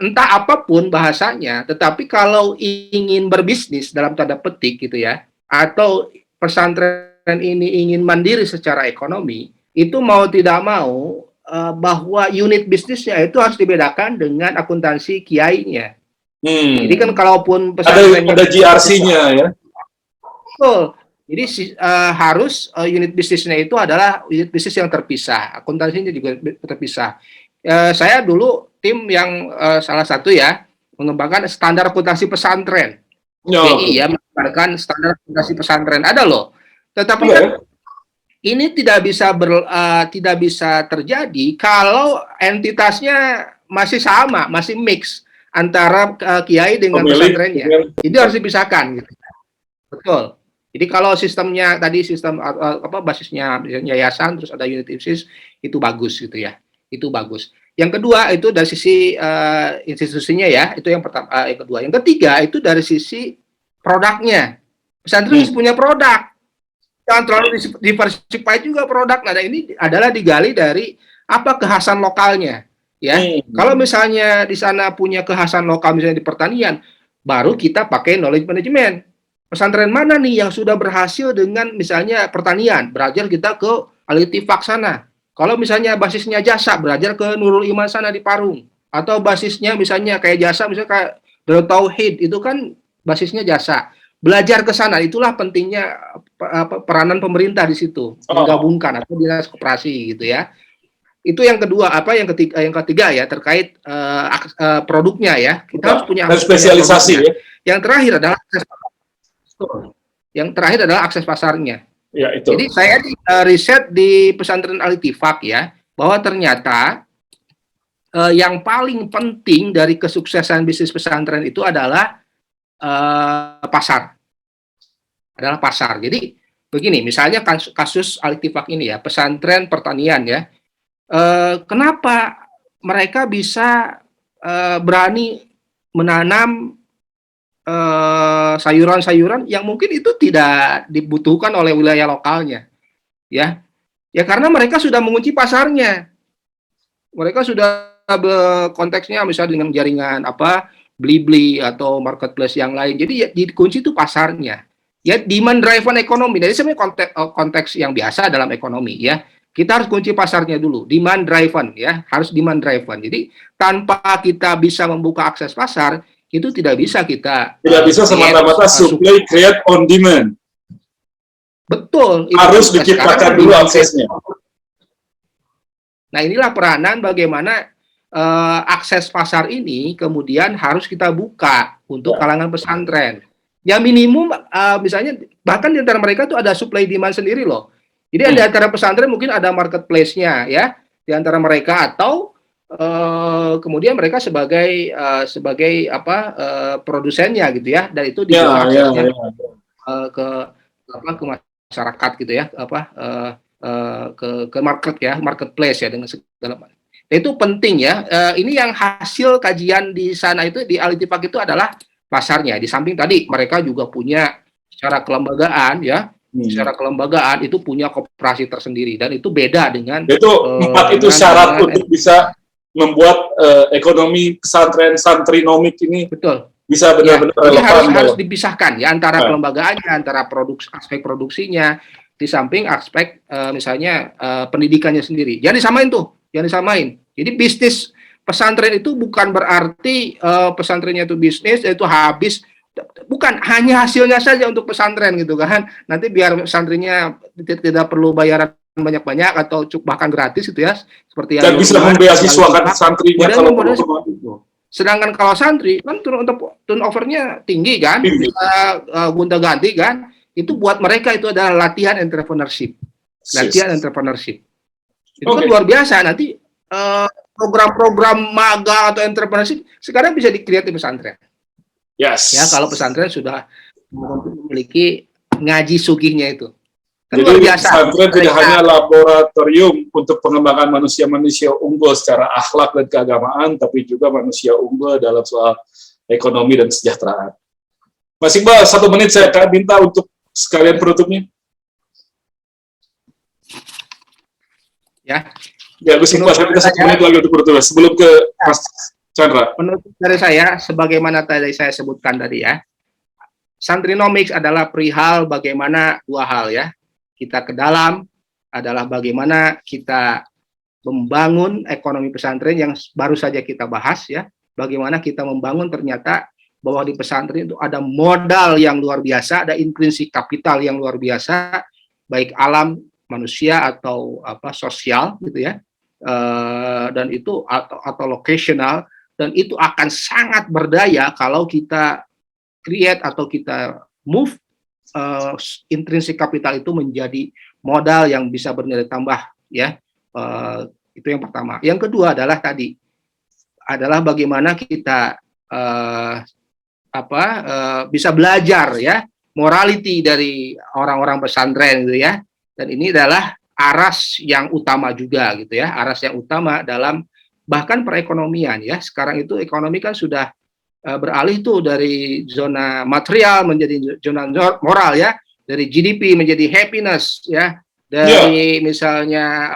entah apapun bahasanya, tetapi kalau ingin berbisnis dalam tanda petik gitu ya, atau pesantren ini ingin mandiri secara ekonomi, itu mau tidak mau bahwa unit bisnisnya itu harus dibedakan dengan akuntansi kiainya. Jadi kan kalaupun pesantrennya ada GRC-nya ya. Betul. Jadi harus unit bisnisnya itu adalah unit bisnis yang terpisah, akuntansinya juga terpisah. Saya dulu tim yang salah satu ya mengembangkan standar akuntansi pesantren. BI ya mengembangkan standar akuntansi pesantren ada loh. Tetapi kan ini tidak bisa terjadi kalau entitasnya masih sama, masih mix antara kiai dengan pesantrennya. Jadi harus dipisahkan gitu. Betul. Jadi kalau sistemnya tadi sistem basisnya yayasan terus ada unit bisnis itu bagus gitu ya. Itu bagus. Yang kedua itu dari sisi institusinya ya, itu yang pertama. Yang kedua, yang ketiga itu dari sisi produknya. Pesantren harus punya produk. Jangan terlalu diversify juga produk. Nah, ini adalah digali dari apa kekhasan lokalnya. Ya, kalau misalnya di sana punya kekhasan lokal misalnya di pertanian, baru kita pakai knowledge management. Pesantren mana nih yang sudah berhasil dengan misalnya pertanian, belajar kita ke Al-Ittifaq sana. Kalau misalnya basisnya jasa, belajar ke Nurul Iman sana di Parung. Atau basisnya misalnya kayak jasa, misalnya kayak Darut Tauhid, itu kan basisnya jasa. Belajar ke sana, itulah pentingnya peranan pemerintah di situ. Menggabungkan atau dinas koperasi gitu ya. Itu yang kedua, yang ketiga ya terkait produknya ya. Kita harus punya spesialisasi ya. Yang terakhir adalah akses pasar. Yang terakhir adalah akses pasarnya. Ya, itu. Jadi saya riset di pesantren Al-Ittifaq ya, bahwa ternyata yang paling penting dari kesuksesan bisnis pesantren itu adalah pasar. Adalah pasar. Jadi begini, misalnya kasus Al-Ittifaq ini ya, pesantren pertanian ya. Kenapa mereka bisa berani menanam sayuran-sayuran yang mungkin itu tidak dibutuhkan oleh wilayah lokalnya, ya karena mereka sudah mengunci pasarnya, mereka sudah konteksnya misalnya dengan jaringan Blibli atau marketplace yang lain, jadi ya, dikunci itu pasarnya, ya demand driven ekonomi. Jadi sebenarnya konteks yang biasa dalam ekonomi ya. Kita harus kunci pasarnya dulu, demand driven ya, harus demand driven. Jadi tanpa kita bisa membuka akses pasar, itu tidak bisa kita semata-mata supply create on demand. Betul. Harus diciptakan dulu aksesnya. Nah, inilah peranan bagaimana akses pasar ini kemudian harus kita buka untuk kalangan pesantren. Ya minimum misalnya bahkan di antara mereka tuh ada supply demand sendiri loh. Jadi di antara pesantren mungkin ada marketplace-nya ya di antara mereka, atau kemudian mereka sebagai produsennya gitu ya, dan itu dibuka aksesnya ke masyarakat gitu ya, ke market ya, marketplace ya, dengan segala macam. Itu penting ya. Ini yang hasil kajian di sana itu di Al-Ittifaq itu adalah pasarnya. Di samping tadi mereka juga punya secara kelembagaan ya. Secara kelembagaan itu punya koperasi tersendiri, dan itu beda dengan itu itu syarat untuk bisa membuat ekonomi pesantren santrinomik ini bisa benar-benar relevan. Harus dipisahkan ya antara kelembagaannya, antara aspek produksinya, di samping aspek misalnya pendidikannya sendiri. Jangan disamain. Jadi bisnis pesantren itu bukan berarti pesantrennya itu bisnis itu habis. Bukan hanya hasilnya saja untuk pesantren gitu kan. Nanti biar santrinya tidak perlu bayaran banyak-banyak atau bahkan gratis gitu ya, seperti yang bisa membeasiswakan santrinya kalau sedangkan kalau santri kan turnover-nya tinggi kan, bisa gonta-ganti kan. Itu buat mereka itu adalah latihan entrepreneurship. Itu kan luar biasa. Nanti program-program magang atau entrepreneurship sekarang bisa di-create di pesantren. Yes. Ya, kalau pesantren sudah memiliki ngaji sugihnya itu. Kan jadi pesantren tidak hanya laboratorium untuk pengembangan manusia-manusia unggul secara akhlak dan keagamaan, tapi juga manusia unggul dalam soal ekonomi dan kesejahteraan. Mas Iqbal, 1 menit saya akan minta untuk sekalian penutupnya. Ya, Gus Iqbal, saya minta 1 menit lagi untuk penutup sebelum ke Mas Chandra. Penutup dari saya, sebagaimana tadi saya sebutkan tadi ya, Santrinomics adalah perihal bagaimana 2 hal ya. Kita ke dalam adalah bagaimana kita membangun ekonomi pesantren yang baru saja kita bahas ya. Bagaimana kita membangun ternyata bahwa di pesantren itu ada modal yang luar biasa, ada intrinsik kapital yang luar biasa, baik alam manusia atau sosial gitu ya. Dan itu atau locational, dan itu akan sangat berdaya kalau kita create atau kita move intrinsik kapital itu menjadi modal yang bisa bernilai tambah ya. Itu yang pertama. Yang kedua adalah bagaimana kita bisa belajar ya morality dari orang-orang pesantren gitu ya. Dan ini adalah aras yang utama juga gitu ya, aras yang utama dalam bahkan perekonomian ya. Sekarang itu ekonomi kan sudah beralih tuh dari zona material menjadi zona moral ya, dari GDP menjadi happiness ya, dari misalnya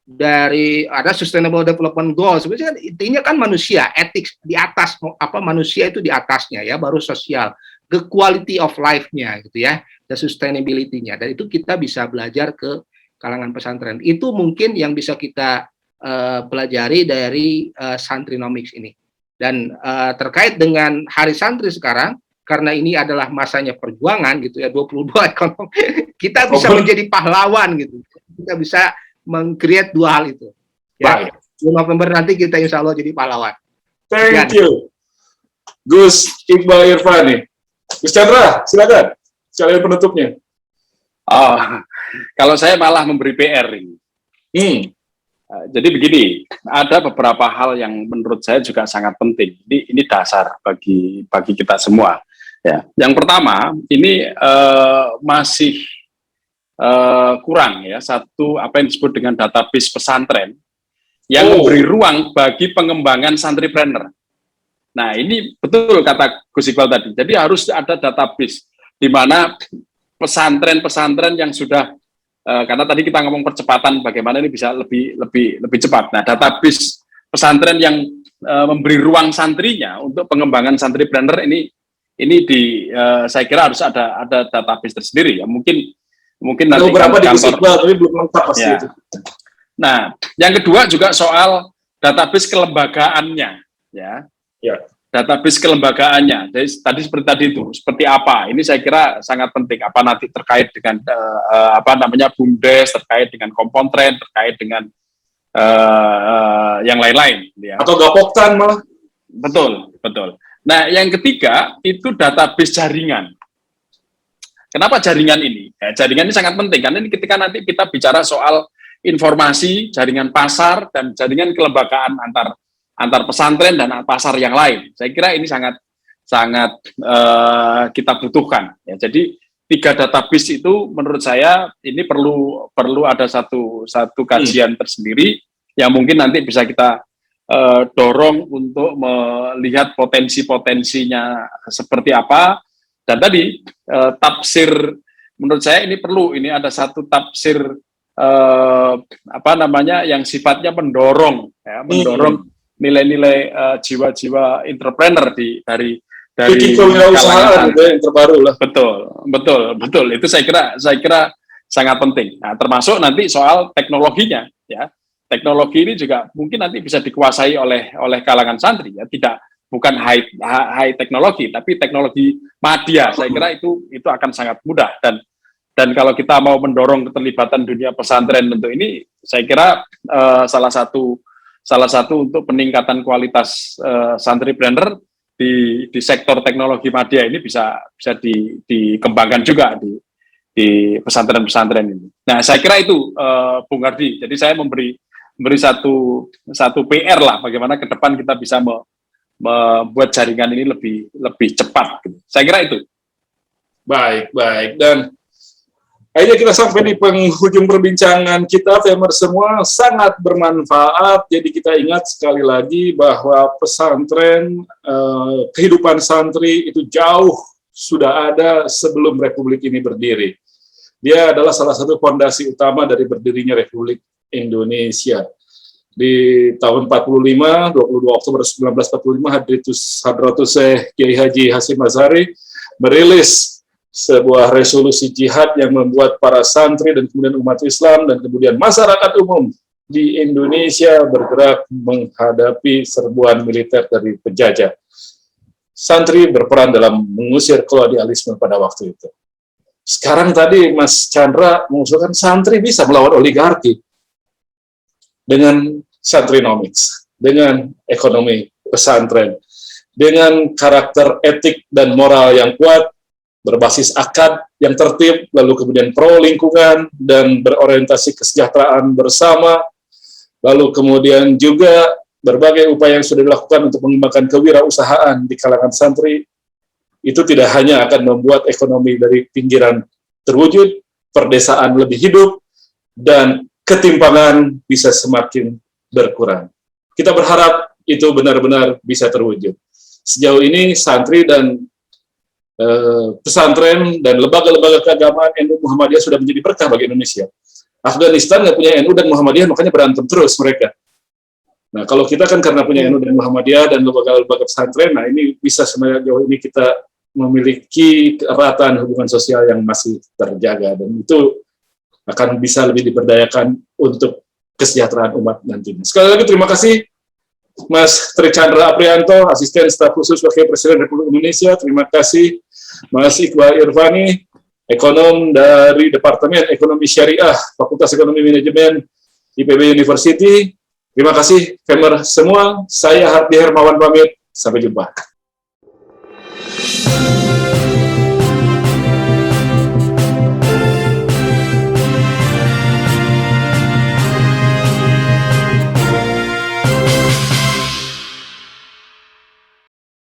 dari ada sustainable development goals. Sebenarnya intinya kan manusia, etik di atas manusia itu di atasnya ya, baru sosial, the quality of life-nya gitu ya, the sustainability-nya. Dan itu kita bisa belajar ke kalangan pesantren. Itu mungkin yang bisa kita pelajari dari Santrinomics ini. Dan terkait dengan Hari Santri sekarang, karena ini adalah masanya perjuangan gitu ya, 22 ekonomi, kita bisa menjadi pahlawan gitu. Kita bisa meng-create dua hal itu. Ya. Baik. 10 November nanti kita insya Allah jadi pahlawan. Thank you. Gus Iqbal Irfani. Gus Chandra, silakan. Sekalian penutupnya. Oh, kalau saya malah memberi PR ini. Jadi begini, ada beberapa hal yang menurut saya juga sangat penting. Ini dasar bagi kita semua. Ya, yang pertama ini masih kurang ya satu apa yang disebut dengan database pesantren yang memberi ruang bagi pengembangan santripreneur. Nah ini betul kata Gus Iqbal tadi. Jadi harus ada database di mana pesantren-pesantren yang sudah karena tadi kita ngomong percepatan bagaimana ini bisa lebih cepat. Nah database pesantren yang memberi ruang santrinya untuk pengembangan santripreneur ini saya kira harus ada database tersendiri ya. Mungkin nanti beberapa di Gus Iqbal tapi belum lengkap pasti ya. itu. Nah, yang kedua juga soal database kelembagaannya, ya. Database kelembagaannya. Jadi tadi seperti apa? Ini saya kira sangat penting. Apa nanti terkait dengan BUMDes, terkait dengan Kompontren, terkait dengan yang lain-lain. Ya. Atau Gapoktan malah. Betul. Nah, yang ketiga itu database jaringan. Kenapa jaringan ini? Ya, jaringan ini sangat penting karena ini ketika nanti kita bicara soal informasi, jaringan pasar, dan jaringan kelembagaan antar pesantren dan pasar yang lain. Saya kira ini sangat kita butuhkan. Ya, jadi 3 database itu menurut saya ini perlu ada satu kajian tersendiri yang mungkin nanti bisa kita dorong untuk melihat potensinya seperti apa. Dan tadi tafsir menurut saya ini perlu. Ini ada satu tafsir yang sifatnya mendorong nilai-nilai jiwa-jiwa entrepreneur dari kewirausahaan yang terbaru lah. Betul. Itu saya kira sangat penting. Nah, termasuk nanti soal teknologinya ya. Teknologi ini juga mungkin nanti bisa dikuasai oleh kalangan santri ya, bukan high teknologi tapi teknologi media. Saya kira itu akan sangat mudah dan kalau kita mau mendorong keterlibatan dunia pesantren tentu ini saya kira salah satu untuk peningkatan kualitas santripreneur di sektor teknologi media ini bisa dikembangkan juga di pesantren-pesantren ini. Nah, saya kira itu Bung Hardi. Jadi saya memberi satu PR lah bagaimana ke depan kita bisa membuat jaringan ini lebih cepat. Saya kira itu. Baik. Dan akhirnya kita sampai di penghujung perbincangan kita, Famer semua sangat bermanfaat. Jadi kita ingat sekali lagi bahwa pesantren, kehidupan santri itu jauh sudah ada sebelum Republik ini berdiri. Dia adalah salah satu fondasi utama dari berdirinya Republik Indonesia. Di tahun 45, 22 Oktober 1945, Hadratus Syekh Kiai Haji Hasyim Asy'ari merilis sebuah resolusi jihad yang membuat para santri dan kemudian umat Islam dan kemudian masyarakat umum di Indonesia bergerak menghadapi serbuan militer dari penjajah. Santri berperan dalam mengusir kolonialisme pada waktu itu. Sekarang tadi Mas Chandra mengusulkan santri bisa melawan oligarki dengan santrinomics, dengan ekonomi pesantren, dengan karakter etik dan moral yang kuat, berbasis akad yang tertib, lalu kemudian pro lingkungan dan berorientasi kesejahteraan bersama, lalu kemudian juga berbagai upaya yang sudah dilakukan untuk mengembangkan kewirausahaan di kalangan santri. Itu tidak hanya akan membuat ekonomi dari pinggiran terwujud, perdesaan lebih hidup, dan ketimpangan bisa semakin berkurang. Kita berharap itu benar-benar bisa terwujud. Sejauh ini santri dan pesantren dan lembaga-lembaga keagamaan NU Muhammadiyah sudah menjadi berkah bagi Indonesia. Afghanistan nggak punya NU dan Muhammadiyah, makanya berantem terus mereka. Nah, kalau kita kan karena punya NU dan Muhammadiyah dan lembaga-lembaga pesantren, nah ini bisa sejauh ini kita memiliki keratan hubungan sosial yang masih terjaga, dan itu akan bisa lebih diberdayakan untuk kesejahteraan umat nantinya. Sekali lagi terima kasih Mas Tri Chandra Aprianto, Asisten Staf Khusus Wakil Presiden Republik Indonesia. Terima kasih Mas Iqbal Irfani, ekonom dari Departemen Ekonomi Syariah, Fakultas Ekonomi Manajemen IPB University. Terima kasih, Famer semua. Saya Hardi Hermawan pamit. Sampai jumpa.